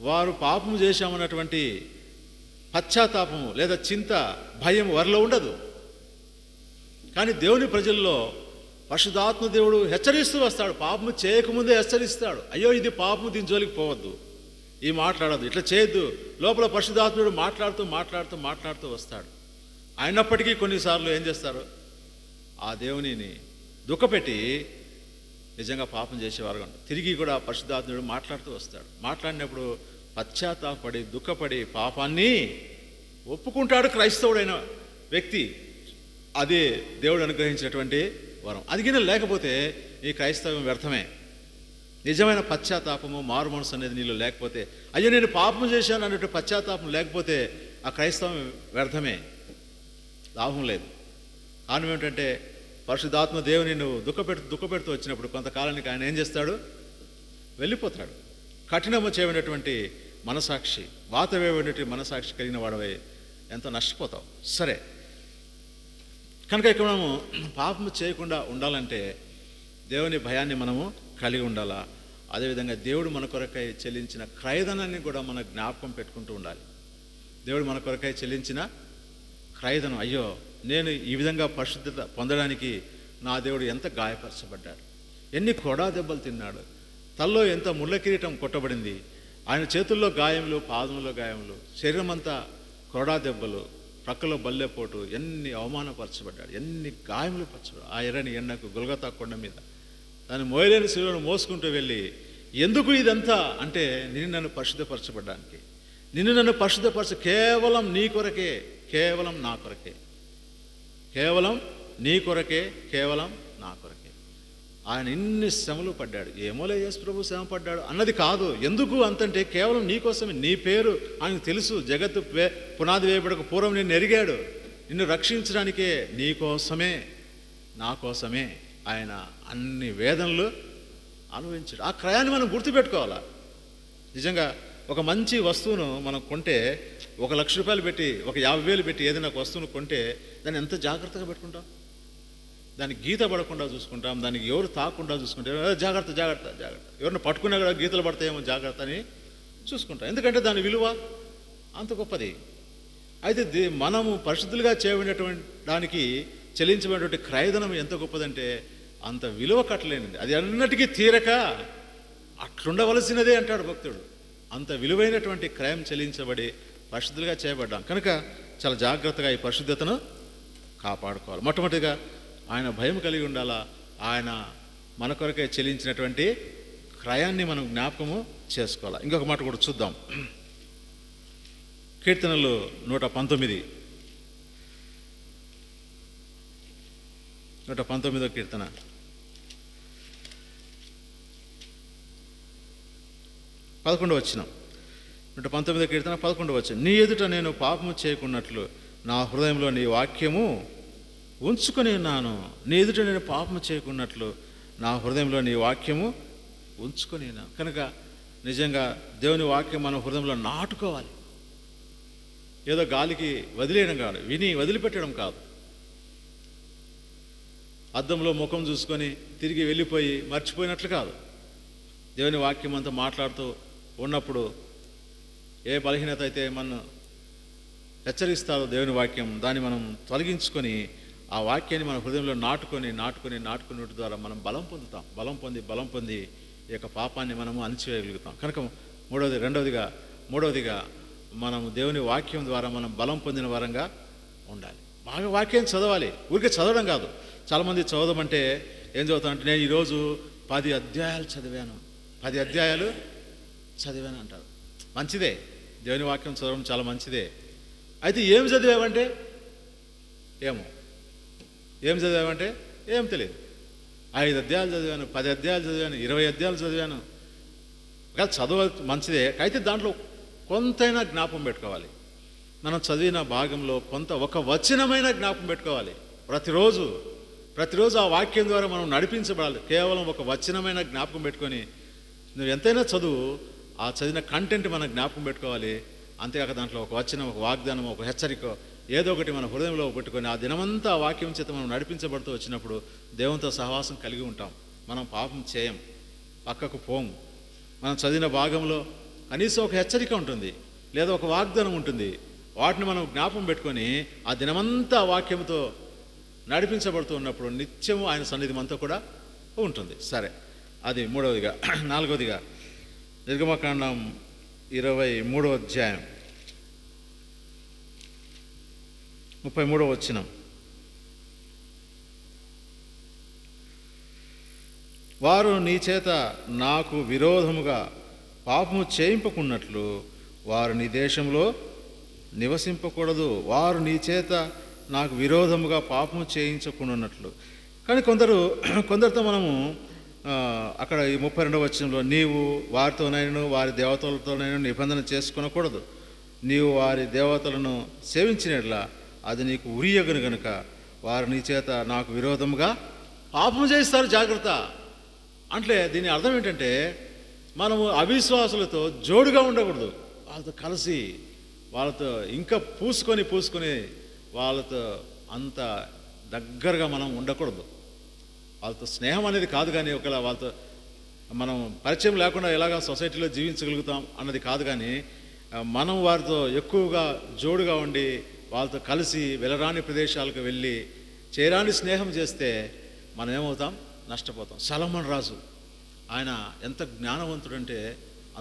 వారు పాపం చేశామన్నటువంటి పశ్చాత్తాపము లేదా చింత, భయం వారిలో ఉండదు. కానీ దేవుని ప్రజల్లో పరిశుద్ధాత్మ దేవుడు హెచ్చరిస్తూ వస్తాడు. పాపము చేయకముందే హెచ్చరిస్తాడు. అయ్యో ఇది పాపము, దీని జోలికి పోవద్దు, ఈ మాట్లాడద్దు, ఇట్లా చేయొద్దు. లోపల పరిశుద్ధాత్ముడు మాట్లాడుతూ వస్తాడు. అయినప్పటికీ కొన్నిసార్లు ఏం చేస్తారు, ఆ దేవునిని దుఃఖపెట్టి నిజంగా పాపం చేసేవారు తిరిగి కూడా పరిశుద్ధాత్ముడు మాట్లాడుతూ వస్తాడు. మాట్లాడినప్పుడు పశ్చాత్తాపడి దుఃఖపడి పాపాన్ని ఒప్పుకుంటాడు క్రైస్తవుడైన వ్యక్తి. అదే దేవుడు అనుగ్రహించినటువంటి వరం. అదిగిన లేకపోతే ఈ క్రైస్తవం వ్యర్థమే. నిజమైన పశ్చాత్తాపము, మారు మనసు అనేది నీళ్ళు లేకపోతే, అయ్యో నేను పాపం చేశాను అన్నట్టు పశ్చాత్తాపం లేకపోతే ఆ క్రైస్తవం వ్యర్థమే, లాభం లేదు. కారణం ఏమిటంటే పరిశుద్ధాత్మ దేవుని నువ్వు దుఃఖపెడుతూ వచ్చినప్పుడు కొంతకాలానికి ఆయన ఏం చేస్తాడు, వెళ్ళిపోతాడు. కఠినము చేయబడినటువంటి మనసాక్షి, వాత వేయబడినటువంటి మనసాక్షి కలిగిన వాడవై ఎంతో నష్టపోతావు. సరే, కనుక ఇక్కడ మనము పాపము చేయకుండా ఉండాలంటే దేవుని భయాన్ని మనము కలిగి ఉండాలా. అదేవిధంగా దేవుడు మన కొరకై చెల్లించిన క్రయధనాన్ని కూడా మన జ్ఞాపకం పెట్టుకుంటూ ఉండాలి. దేవుడు మన కొరకై చెల్లించిన క్రయధనం, అయ్యో నేను ఈ విధంగా పరిశుద్ధత పొందడానికి నా దేవుడు ఎంత గాయపరచబడ్డాడు, ఎన్ని కొడా దెబ్బలు తిన్నాడు, తల్లో ఎంత ముళ్ళ కిరీటం కొట్టబడింది, ఆయన చేతుల్లో గాయములు, పాదములో గాయములు, శరీరం అంతా కొడా దెబ్బలు, ప్రక్కలో బల్లెపోటు, ఎన్ని అవమానపరచబడ్డాడు, ఎన్ని గాయములు పరచబడ్డాడు. ఆ ఎర్రని ఎండకు గొల్గతా కొండ మీద దాన్ని మోయలేని శిలువను మోసుకుంటూ వెళ్ళి, ఎందుకు ఇదంతా అంటే నిన్ను నన్ను పరిశుద్ధపరచబడ్డానికి, నిన్ను నన్ను పరిశుద్ధపరచ కేవలం నీ కొరకే, కేవలం నా కొరకే, కేవలం నీ కొరకే, కేవలం నా కొరకే ఆయన ఇన్ని శ్రమలు పడ్డాడు. ఏమోలే యేసు ప్రభు శ్రమ పడ్డాడు అన్నది కాదు. ఎందుకు అంతంటే కేవలం నీ కోసమే. నీ పేరు ఆయనకు తెలుసు. జగత్తు పునాది వేయబడక పూర్వం నిన్ను ఎరిగాడు. నిన్ను రక్షించడానికే, నీ కోసమే, నా కోసమే ఆయన అన్ని వేదనలు అనుభవించాడు. ఆ క్రయాన్ని మనం గుర్తుపెట్టుకోవాలా. నిజంగా ఒక మంచి వస్తువును మనం కొంటే, 1 లక్ష రూపాయలు పెట్టి, 50,000 పెట్టి ఏదైనా ఒక వస్తువును కొంటే దాన్ని ఎంత జాగ్రత్తగా పెట్టుకుంటాం, దానికి గీత పడకుండా చూసుకుంటాం, దానికి ఎవరు తాకుండా చూసుకుంటాం, జాగ్రత్త జాగ్రత్త జాగ్రత్త, ఎవరిని పట్టుకున్నా కూడా గీతలు పడతాయేమో జాగ్రత్త అని చూసుకుంటాం. ఎందుకంటే దాని విలువ అంత గొప్పది. అయితే మనము పరిశుద్ధులుగా చేయబడినటువంటి దానికి చెల్లించబడినటువంటి క్రయధనం ఎంత గొప్పదంటే అంత విలువ కట్టలేనిది. అది అన్నిటికీ తీరక అట్లుండవలసినదే అంటాడు భక్తుడు. అంత విలువైనటువంటి క్రయం చెల్లించబడి పరిశుద్ధులుగా చేయబడ్డాం కనుక చాలా జాగ్రత్తగా ఈ పరిశుద్ధతను కాపాడుకోవాలి. మొట్టమొదటిగా ఆయన భయం కలిగి ఉండాలా. ఆయన మన కొరకే చెల్లించినటువంటి క్రయాన్ని మనం జ్ఞాపకము చేసుకోవాలి. ఇంకొక మాట కూడా చూద్దాం. కీర్తనలు 119వ కీర్తన 11వ వచనం. 119వ కీర్తన 11వ వచనం. నీ ఎదుట నేను పాపము చేయకున్నట్లు నా హృదయంలో నీ వాక్యము ఉంచుకొని ఉన్నాను. నీ ఎదుట నేను పాపము చేయకున్నట్లు నా హృదయంలో నీ వాక్యము ఉంచుకొని ఉన్నాను. కనుక నిజంగా దేవుని వాక్యం మన హృదయంలో నాటుకోవాలి. ఏదో గాలికి వదిలేయడం కాదు, విని వదిలిపెట్టడం కాదు. అద్దంలో ముఖం చూసుకొని తిరిగి వెళ్ళిపోయి మర్చిపోయినట్లు కాదు. దేవుని వాక్యం అంతా మాట్లాడుతూ ఉన్నప్పుడు ఏ బలహీనత అయితే మనం హెచ్చరిస్తారో దేవుని వాక్యం, దాన్ని మనం తొలగించుకొని ఆ వాక్యాన్ని మన హృదయంలో నాటుకునే ద్వారా మనం బలం పొందుతాం. బలం పొంది ఈ యొక్క పాపాన్ని మనము అణిచివేయగలుగుతాం. కనుక మూడవదిగా మనము దేవుని వాక్యం ద్వారా మనం బలం పొందిన వారంగా ఉండాలి. బాగా వాక్యం చదవాలి. ఊరికే చదవడం కాదు. చాలామంది చదవమంటే ఏం చదువుతానంటే నేను ఈరోజు 10 అధ్యాయాలు చదివాను, 10 అధ్యాయాలు చదివాను అంటారు. మంచిదే, దేవుని వాక్యం చదవడం చాలా మంచిదే. అయితే ఏం చదివామంటే ఏం చదివామంటే ఏం తెలియదు. 5 అధ్యాయాలు చదివాను, 10 అధ్యాయాలు చదివాను, 20 అధ్యాయాలు చదివాను. చదువు మంచిదే, అయితే దాంట్లో కొంతైనా జ్ఞాపకం పెట్టుకోవాలి. మనం చదివిన భాగంలో ఒక వచనమైన జ్ఞాపకం పెట్టుకోవాలి. ప్రతిరోజు ఆ వాక్యం ద్వారా మనం నడిపించబడాలి. కేవలం ఒక వచనమైన జ్ఞాపకం పెట్టుకొని నువ్వు ఎంతైనా చదువు, ఆ చదివిన కంటెంట్ మనం జ్ఞాపకం పెట్టుకోవాలి. అంతేకాక దాంట్లో ఒక వచనం, ఒక వాగ్దానం, ఒక హెచ్చరిక ఏదో ఒకటి మన హృదయంలో పెట్టుకొని ఆ దినమంతా ఆ వాక్యం చేత మనం నడిపించబడుతూ వచ్చినప్పుడు దేవునితో సహవాసం కలిగి ఉంటాం. మనం పాపం చేయం, పక్కకు పోము. మనం చదివిన భాగంలో కనీసం ఒక హెచ్చరిక ఉంటుంది, లేదా ఒక వాగ్దానం ఉంటుంది. వాటిని మనం జ్ఞాపకం పెట్టుకొని ఆ దినమంతా ఆ వాక్యంతో నడిపించబడుతూ ఉన్నప్పుడు నిత్యము ఆయన సన్నిధి మనతో కూడా ఉంటుంది. సరే, అది మూడవదిగా. నాలుగవదిగా నిర్గమకాండం 23వ అధ్యాయం 33వ వచనం. వారు నీ చేత నాకు విరోధముగా పాపము చేయింపకున్నట్లు వారు నీ దేశంలో నివసింపకూడదు. వారు నీ చేత నాకు విరోధముగా పాపము చేయించకున్నట్లు. కానీ కొందరితో మనము అక్కడ ఈ 32వ వచనంలో నీవు వారితోనైనా వారి దేవతలతోనైనా నిబంధన చేసుకొనకూడదు. నీవు వారి దేవతలను సేవించినట్లా అది నీకు ఉరియగను గనుక వారు నీ చేత నాకు విరోధముగా పాపం చేస్తారు. జాగ్రత్త. అంటే దీని అర్థం ఏంటంటే మనము అవిశ్వాసులతో జోడుగా ఉండకూడదు. వాళ్ళతో కలిసి వాళ్ళతో ఇంకా పూసుకొని వాళ్ళతో అంత దగ్గరగా మనం ఉండకూడదు. వాళ్ళతో స్నేహం అనేది కాదు, కానీ ఒకవేళ వాళ్ళతో మనం పరిచయం లేకుండా ఎలాగా సొసైటీలో జీవించగలుగుతాం అన్నది కాదు, కానీ మనం వారితో ఎక్కువగా జోడుగా ఉండి వాళ్ళతో కలిసి వెళ్ళరాని ప్రదేశాలకు వెళ్ళి చేరాని స్నేహం చేస్తే మనం ఏమవుతాం? నష్టపోతాం. సొలొమోను రాజు ఆయన ఎంత జ్ఞానవంతుడంటే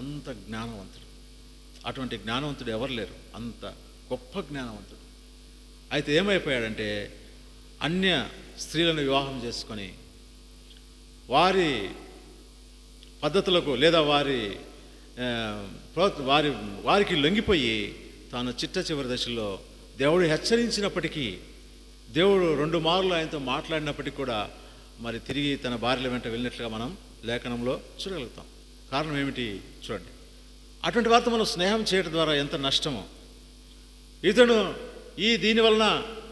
అంత జ్ఞానవంతుడు. అటువంటి జ్ఞానవంతుడు ఎవరు లేరు, అంత గొప్ప జ్ఞానవంతుడు. అయితే ఏమైపోయాడంటే అన్య స్త్రీలను వివాహం చేసుకొని వారి పద్ధతులకు లేదా వారికి లొంగిపోయి తాను చిట్ట చివరి దశలో దేవుడు హెచ్చరించినప్పటికీ, దేవుడు 2 మార్లు ఆయనతో మాట్లాడినప్పటికీ కూడా మరి తిరిగి తన భార్యల వెంట వెళ్ళినట్లుగా మనం లేఖనంలో చూడగలుగుతాం. కారణం ఏమిటి చూడండి. అటువంటి వారితో మనం స్నేహం చేయడం ద్వారా ఎంత నష్టమో.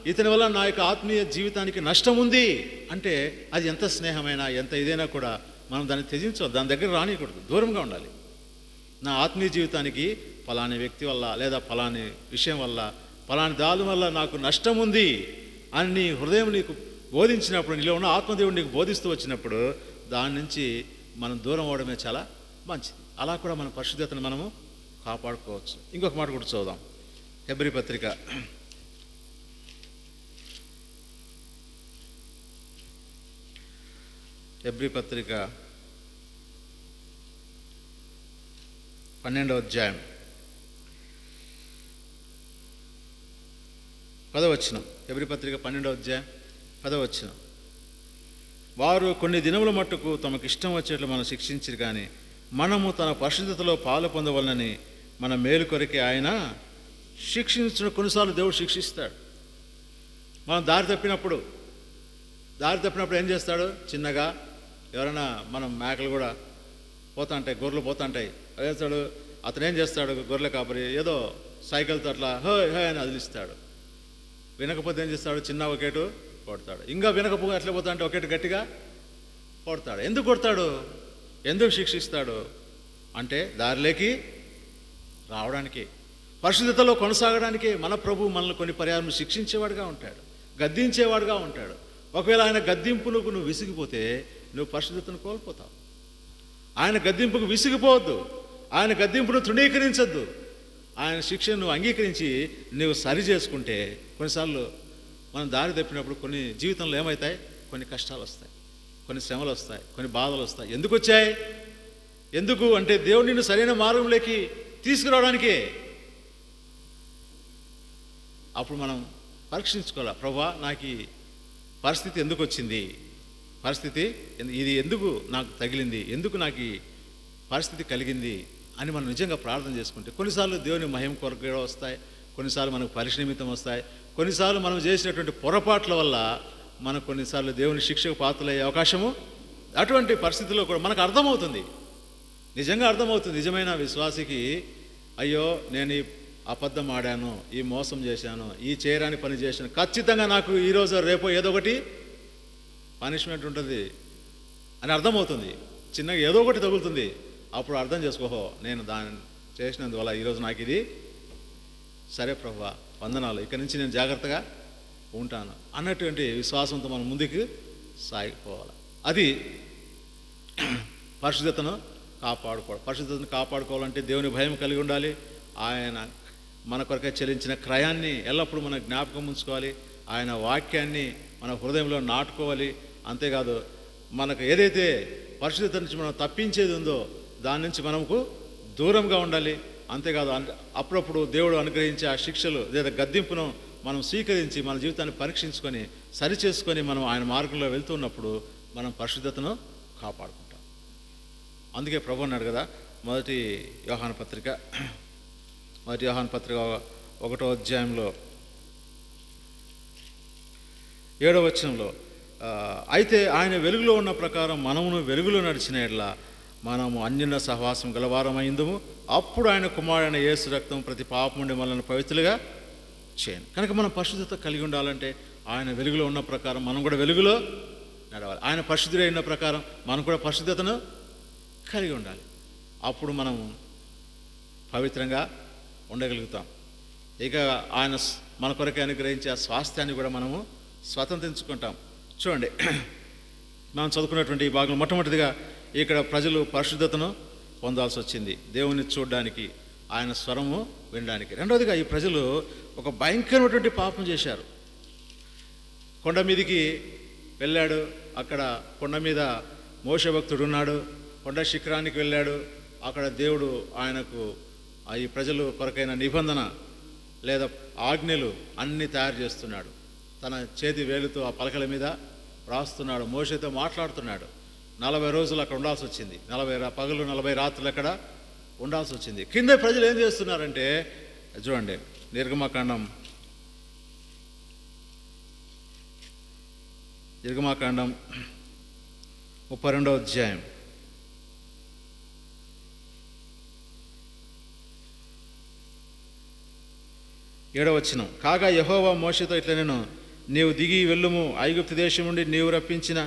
ఇతని వలన నా యొక్క ఆత్మీయ జీవితానికి నష్టం ఉంది అంటే అది ఎంత స్నేహమైనా ఎంత ఇదైనా కూడా మనం దాన్ని త్యజించవద్దు, దాని దగ్గర రానియకూడదు, దూరంగా ఉండాలి. నా ఆత్మీయ జీవితానికి ఫలాని వ్యక్తి వల్ల లేదా ఫలాని విషయం వల్ల ఫలాని దాని వల్ల నాకు నష్టం ఉంది అని నీ హృదయం నీకు బోధించినప్పుడు, నీలో ఉన్న ఆత్మదేవుడు నీకు బోధిస్తూ వచ్చినప్పుడు దాని నుంచి మనం దూరం అవడమే చాలా మంచిది. అలా కూడా మన పరిశుద్ధతను మనము కాపాడుకోవచ్చు. ఇంకొక మాట కూడా చూద్దాం. హెబ్రీ పత్రిక 12వ అధ్యాయం 10వ వచనం. హెబ్రీ పత్రిక 12వ అధ్యాయం 10వ వచనం. వారు కొన్ని దినముల మట్టుకు తమకిష్టం వచ్చేట్లు మనం శిక్షించరు, కానీ మనము తన పరిశుద్ధతలో పాలు పొందవలనని మన మేలు కొరకే ఆయన శిక్షించిన. కొన్నిసార్లు దేవుడు శిక్షిస్తాడు. మనం దారి తప్పినప్పుడు ఏం చేస్తాడు? చిన్నగా ఎవరైనా మనం మేకలు కూడా పోతా ఉంటాయి, గొర్రెలు పోతా ఉంటాయి, అదే చేస్తాడు. అతను ఏం చేస్తాడు? గొర్రెల కాపరి ఏదో సైకిల్తో అట్లా హో హే అని అదిలిస్తాడు. వినకపోతే ఏం చేస్తాడు? చిన్న ఒకేటు కొడతాడు. ఇంకా వినకపోతే అట్లా పోతా అంటే ఒకేటి గట్టిగా కొడతాడు. ఎందుకు కొడతాడు? ఎందుకు శిక్షిస్తాడు అంటే దారిలోకి రావడానికి, పరిశుద్ధతలో కొనసాగడానికి. మన ప్రభు మనల్ని కొన్ని పర్యాలను శిక్షించేవాడుగా ఉంటాడు, గద్దించేవాడుగా ఉంటాడు. ఒకవేళ ఆయన గద్దింపులకు నువ్వు విసిగిపోతే నువ్వు పరిశుద్ధతను కోల్పోతావు. ఆయన గద్దింపుకు విసిగిపోవద్దు, ఆయన గద్దింపును తృణీకరించద్దు. ఆయన శిక్షను నువ్వు అంగీకరించి నువ్వు సరి చేసుకుంటే, కొన్నిసార్లు మనం దారి తప్పినప్పుడు కొన్ని జీవితంలో ఏమవుతాయి? కొన్ని కష్టాలు వస్తాయి, కొన్ని శ్రమలు వస్తాయి, కొన్ని బాధలు వస్తాయి. ఎందుకు వచ్చాయి? ఎందుకు అంటే దేవుడు నిన్ను సరైన మార్గంలోకి తీసుకురావడానికే. అప్పుడు మనం పరీక్షించుకోవాలి. ప్రభువా, నాకు ఈ పరిస్థితి ఎందుకు వచ్చింది? ఇది ఎందుకు నాకు తగిలింది? ఎందుకు నాకు ఈ పరిస్థితి కలిగింది అని మనం నిజంగా ప్రార్థన చేసుకుంటే, కొన్నిసార్లు దేవుని మహిమ కొరకు కూడా వస్తాయి, కొన్నిసార్లు మనకు పరీక్ష నిమిత్తం వస్తాయి, కొన్నిసార్లు మనం చేసినటువంటి పొరపాట్ల వల్ల మనకు కొన్నిసార్లు దేవుని శిక్షకు పాత్రలయ్యే అవకాశము, అటువంటి పరిస్థితుల్లో కూడా మనకు అర్థమవుతుంది, నిజంగా అర్థమవుతుంది. నిజమైన విశ్వాసికి అయ్యో నేను ఈ అబద్ధం ఆడాను, ఈ మోసం చేశాను, ఈ చేయరాని పని చేశాను, ఖచ్చితంగా నాకు ఈరోజు రేపో ఏదో ఒకటి పనిష్మెంట్ ఉంటుంది అని అర్థమవుతుంది. చిన్నగా ఏదో ఒకటి తగులుతుంది. అప్పుడు అర్థం చేసుకోహో నేను దాన్ని చేసినందువల్ల ఈరోజు నాకు ఇది సరే ప్రభువా వందనాలు, ఇక్కడి నుంచి నేను జాగ్రత్తగా ఉంటాను అన్నటువంటి విశ్వాసంతో మనం ముందుకు సాగిపోవాలి. అది పరిశుద్ధతను కాపాడుకోవాలి. పరిశుద్ధతను కాపాడుకోవాలంటే దేవుని భయం కలిగి ఉండాలి. ఆయన మన కొరకే చెల్లించిన క్రయాన్ని ఎల్లప్పుడూ మనం జ్ఞాపకం ఉంచుకోవాలి. ఆయన వాక్యాన్ని మన హృదయంలో నాటుకోవాలి. అంతేకాదు మనకు ఏదైతే పరిశుద్ధత నుంచి మనం తప్పించేది ఉందో దాని నుంచి మనకు దూరంగా ఉండాలి. అంతేకాదు అప్పుడప్పుడు దేవుడు అనుగ్రహించే ఆ శిక్షలు లేదా గద్దింపును మనం స్వీకరించి మన జీవితాన్ని పరీక్షించుకొని సరిచేసుకొని మనం ఆయన మార్గంలో వెళ్తున్నప్పుడు మనం పరిశుద్ధతను కాపాడుకుంటాం. అందుకే ప్రభు అన్నాడు కదా, మొదటి యోహాను పత్రిక 1వ అధ్యాయంలో 7వ వచనంలో, అయితే ఆయన వెలుగులో ఉన్న ప్రకారం మనమును వెలుగులో నడిచిన ఎడల మనము అన్యోన్య సహవాసం గలవారమైందుము, అప్పుడు ఆయన కుమారుడైన యేసు రక్తం ప్రతి పాపం నుండి మనల్ని పవిత్రులుగా చేయను. కనుక మనం పరిశుద్ధత కలిగి ఉండాలంటే ఆయన వెలుగులో ఉన్న ప్రకారం మనం కూడా వెలుగులో నడవాలి. ఆయన పరిశుద్ధుడై ఉన్న ప్రకారం మనం కూడా పరిశుద్ధతను కలిగి ఉండాలి. అప్పుడు మనం పవిత్రంగా ఉండగలుగుతాం. ఇక ఆయన మన కొరకే అనుగ్రహించే ఆ స్వాస్థ్యాన్ని కూడా మనము స్వతంత్రించుకుంటాం. చూడండి, మనం చదువుకున్నటువంటి ఈ భాగంలో మొట్టమొదటిగా ఇక్కడ ప్రజలు పరిశుద్ధతను పొందాల్సి వచ్చింది, దేవుని చూడడానికి, ఆయన స్వరము వినడానికి. రెండవదిగా ఈ ప్రజలు ఒక భయంకరమైనటువంటి పాపం చేశారు. కొండ మీదికి వెళ్ళాడు, అక్కడ కొండ మీద మోషే భక్తుడు ఉన్నాడు. కొండ శిఖరానికి వెళ్ళాడు, అక్కడ దేవుడు ఆయనకు ఈ ప్రజలు కొరకైన నిబంధన లేదా ఆజ్ఞలు అన్నీ తయారు చేస్తున్నాడు. తన చేతి వేలుతో ఆ పలకల మీద రాస్తున్నాడు, మోషేతో మాట్లాడుతున్నాడు. 40 రోజులు అక్కడ ఉండాల్సి వచ్చింది, 40 పగలు 40 రాత్రులు అక్కడ ఉండాల్సి వచ్చింది. కింద ప్రజలు ఏం చేస్తున్నారంటే చూడండి, నిర్గమాకాండం 32వ అధ్యాయం 7వ వచనం, కాగా యెహోవా మోషేతో ఇట్లా నేను, నీవు దిగి వెళ్ళుము, ఐగుప్తు దేశం నుండి నీవు రప్పించిన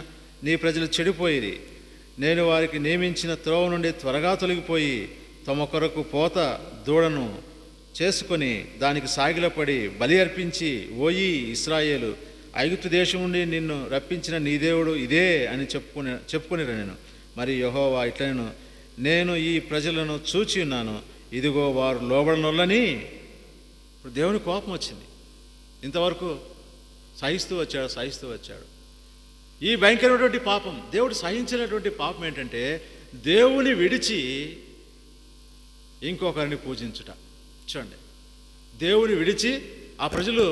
నీ ప్రజలు చెడిపోయిరి. నేను వారికి నియమించిన త్రోవ నుండి త్వరగా తొలగిపోయి తమ కొరకు పోత దూడను చేసుకొని దానికి సాగిలపడి బలి అర్పించి, ఓయి ఇశ్రాయేలు, ఐగుప్తు దేశం నుండి నిన్ను రప్పించిన నీ దేవుడు ఇదే అని చెప్పుకొనిరా. నేను మరి యెహోవా ఇట్లా నేను ఈ ప్రజలను చూచి ఉన్నాను, ఇదిగో వారు లోబడనొల్లని. ఇప్పుడు దేవుని కోపం వచ్చింది. ఇంతవరకు సహిస్తూ వచ్చాడు. ఈ భయంకరమైనటువంటి పాపం, దేవుడు సహించినటువంటి పాపం ఏంటంటే దేవుని విడిచి ఇంకొకరిని పూజించుట. చూడండి, దేవుని విడిచి ఆ ప్రజలు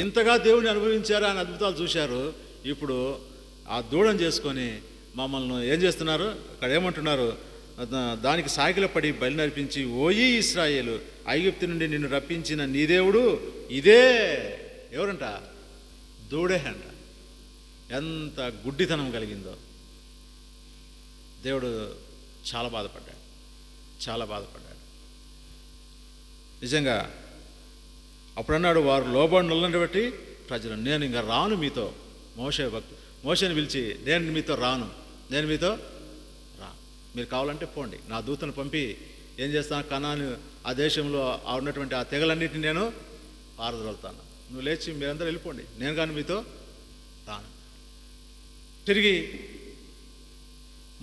ఇంతగా దేవుని అనుభవించారు, ఆయన అద్భుతాలు చూశారు. ఇప్పుడు ఆ దూడం చేసుకొని మమ్మల్ని ఏం చేస్తున్నారు, అక్కడ ఏమంటున్నారు, దానికి సాగిల పడి బలి నర్పించి, ఓయి ఇశ్రాయేలు, ఐగుప్తు నుండి నిన్ను రప్పించిన నీ దేవుడు ఇదే. ఎవరంట? దూడే అంట. ఎంత గుడ్డితనం కలిగిందో. దేవుడు చాలా బాధపడ్డాడు. నిజంగా అప్పుడన్నాడు, వారు లోబడినొల్లని బట్టి ప్రజలు, నేను ఇంకా రాను మీతో. మోషేని పిలిచి, నేను మీతో రాను, మీరు కావాలంటే పోండి, నా దూతను పంపి ఏం చేస్తాను, కనాను ఆ దేశంలో ఉన్నటువంటి ఆ తెగలన్నిటిని నేను పారదోలుతాను, నువ్వు లేచి మీరందరూ వెళ్ళిపోండి, నేను కానీ మీతో రాను. తిరిగి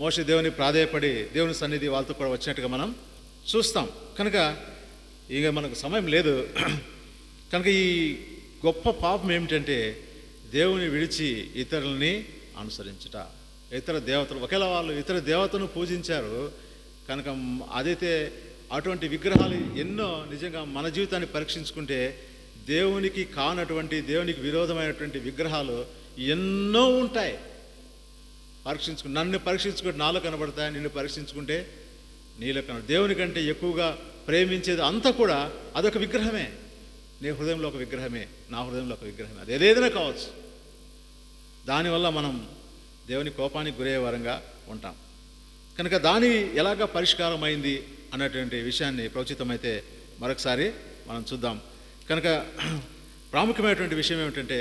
మోషే దేవుని ప్రాధేయపడి దేవుని సన్నిధి వాళ్ళతో కూడా వచ్చినట్టుగా మనం చూస్తాం. కనుక ఇక మనకు సమయం లేదు. కనుక ఈ గొప్ప పాపం ఏమిటంటే దేవుని విడిచి ఇతరులని అనుసరించుట. ఇతర దేవతలు, ఒకేలా వాళ్ళు ఇతర దేవతను పూజించారు. కనుక అదైతే అటువంటి విగ్రహాలు ఎన్నో, నిజంగా మన జీవితాన్ని పరీక్షించుకుంటే దేవునికి కానటువంటి, దేవునికి విరోధమైనటువంటి విగ్రహాలు ఎన్నో ఉంటాయి. నన్ను పరీక్షించుకుంటే నాలో కనబడతాయి, నిన్ను పరీక్షించుకుంటే నీలో కనబడు. దేవుని కంటే ఎక్కువగా ప్రేమించేది అంతా కూడా అదొక విగ్రహమే. నీ హృదయంలో ఒక విగ్రహమే, నా హృదయంలో ఒక విగ్రహమే. అది ఏదైనా కావచ్చు. దానివల్ల మనం దేవుని కోపానికి గురయ్యే వారంగా ఉంటాం. కనుక దాని ఎలాగ పరిష్కారం అయింది అన్నటువంటి విషయాన్ని ప్రోచితమైతే మరొకసారి మనం చూద్దాం. కనుక ప్రాముఖ్యమైనటువంటి విషయం ఏమిటంటే,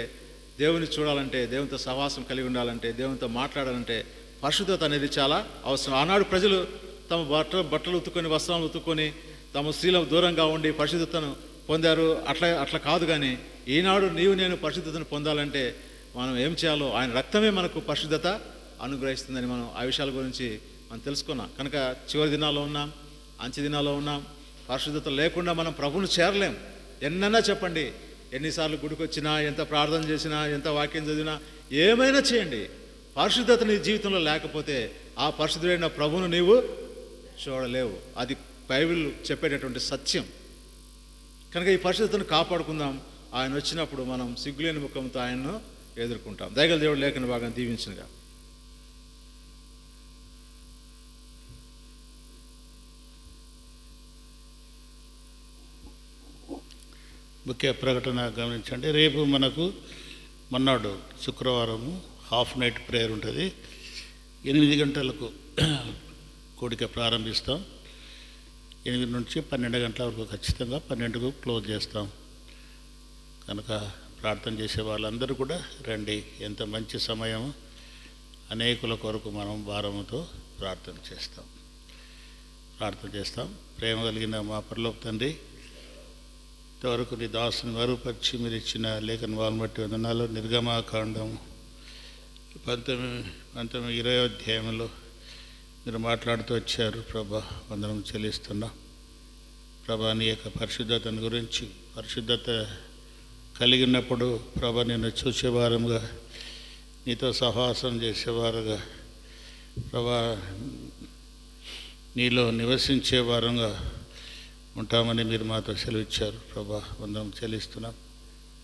దేవుని చూడాలంటే, దేవునితో సహవాసం కలిగి ఉండాలంటే, దేవునితో మాట్లాడాలంటే పరిశుద్ధత అనేది చాలా అవసరం. ఆనాడు ప్రజలు తమ బట్టలు ఉతుక్కొని, వస్త్రాలు ఉతుక్కొని, తమ స్త్రీలకు దూరంగా ఉండి పరిశుద్ధతను పొందారు. అట్లా కాదు. కానీ ఈనాడు నీవు నేను పరిశుద్ధతను పొందాలంటే మనం ఏం చేయాలో, ఆయన రక్తమే మనకు పరిశుద్ధత అనుగ్రహిస్తుందని మనం ఆ విషయాల గురించి మనం తెలుసుకున్నాం. కనుక చివరి దినాల్లో ఉన్నాం, అంచె దినాల్లో ఉన్నాం. పరిశుద్ధత లేకుండా మనం ప్రభువును చేరలేం. ఎన్నైనా చెప్పండి, ఎన్నిసార్లు గుడికి వచ్చినా, ఎంత ప్రార్థన చేసినా, ఎంత వాక్యం చదివినా, ఏమైనా చేయండి, పరిశుద్ధత నీ జీవితంలో లేకపోతే ఆ పరిశుద్ధుడైన ప్రభువును నీవు చూడలేవు. అది బైబిల్ చెప్పేటటువంటి సత్యం. కనుక ఈ పరిశుద్ధతను కాపాడుకుందాం. ఆయన వచ్చినప్పుడు మనం సిగ్గులేని ముఖంతో ఆయన్ను ఎదుర్కొంటాం. దయగల దేవుడు లేఖన భాగాన్ని దీవించినగా. ముఖ్య ప్రకటన గమనించండి. రేపు మనకు మొన్నాడు శుక్రవారము హాఫ్ నైట్ ప్రేయర్ ఉంటుంది. 8 గంటలకు కూడిక ప్రారంభిస్తాం. 8 నుంచి 12 గంటల వరకు ఖచ్చితంగా, 12కు క్లోజ్ చేస్తాం. కనుక ప్రార్థన చేసే వాళ్ళందరూ కూడా రండి. ఎంత మంచి సమయం. అనేకుల కొరకు మనం భారముతో ప్రార్థన చేస్తాం. ప్రేమ కలిగిన మా పరలోక తండ్రి, ఇంతవరకు నీ దాసుని మరుపరిచి మీరు ఇచ్చిన లేఖన వాళ్ళని బట్టి వందనాలు. నిర్గమాకాండం 19-20 అధ్యాయంలో మీరు మాట్లాడుతూ వచ్చారు ప్రభా. వందనం చెల్లిస్తున్నాం ప్రభా. నీ యొక్క పరిశుద్ధతను గురించి, పరిశుద్ధత కలిగినప్పుడు ప్రభా నిన్ను చూసేవారుగా, నీతో సహవాసం చేసేవారుగా ప్రభా, నీలో నివసించే వారంగా ఉంటామని మీరు మాతో సెలవిచ్చారు ప్రభా. వందనం చెల్లిస్తున్నాం.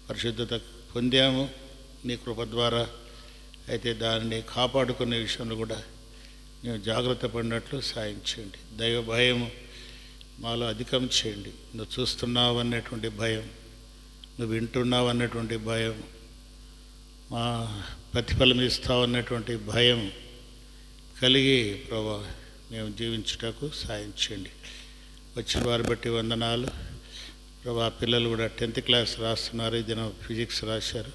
పరిశుద్ధత పొందాము నీ కృప ద్వారా. అయితే దానిని కాపాడుకునే విషయంలో కూడా మేము జాగ్రత్త పడినట్లు సాయం చేయండి. దైవ భయం మాలో అధికం చేయండి. నువ్వు చూస్తున్నావు అన్నటువంటి భయం, నువ్వు వింటున్నావు అన్నటువంటి భయం, మా ప్రతిఫలం ఇస్తావు అన్నటువంటి భయం కలిగి ప్రభా మేము జీవించుటకు సాయం చేయండి. వచ్చిన వారి బట్టి వందనాలు ప్రభా. పిల్లలు కూడా 10th క్లాస్ రాస్తున్నారు. ఈ దినం ఫిజిక్స్ రాశారు,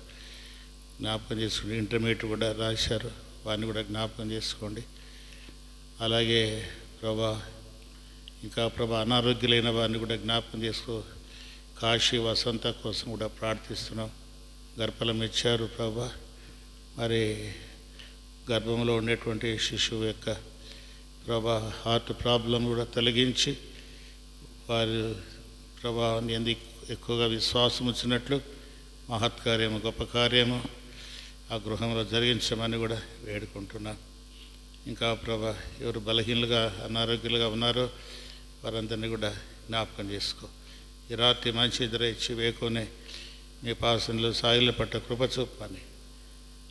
జ్ఞాపకం చేసుకోండి. ఇంటర్మీడియట్ కూడా రాశారు, వారిని కూడా జ్ఞాపకం చేసుకోండి. అలాగే ప్రభా ఇంకా ప్రభా అనారోగ్యులైన వారిని కూడా జ్ఞాపకం చేసుకో. కాశీ వసంత కోసం కూడా ప్రార్థిస్తున్నాం. గర్భఫలం ఇచ్చారు ప్రభా. మరి గర్భంలో ఉండేటువంటి శిశువు యొక్క ప్రభా హార్ట్ ప్రాబ్లం కూడా తొలగించి వారు ప్రభా ఎందుకు ఎక్కువగా విశ్వాసం వచ్చినట్లు మహత్కార్యము, గొప్ప కార్యము ఆ గృహంలో జరిగించమని కూడా వేడుకుంటున్నాం. ఇంకా ప్రభా ఎవరు బలహీనులుగా అనారోగ్యులుగా ఉన్నారో వారందరినీ కూడా జ్ఞాపకం చేసుకో. ఈ రాత్రి మంచి నిద్ర ఇచ్చి వేకునే నీ పాసనలు సాగిల పట్ట కృప చూపమని,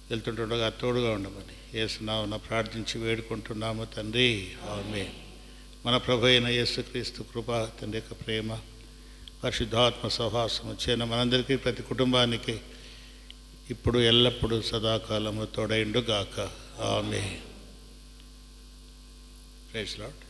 వెళ్తుండగా తోడుగా ఉండమని యేసునామమున ప్రార్థించి వేడుకుంటున్నాము తండ్రి, ఆమేన్. మన ప్రభు అయిన యేసుక్రీస్తు కృప, తండ్రి యొక్క ప్రేమ, పరిశుద్ధాత్మ సహవాసము చేన మనందరికీ, ప్రతి కుటుంబానికి ఇప్పుడు ఎల్లప్పుడూ సదాకాలము తోడైండుగాక. ఆమేన్. Praise lord.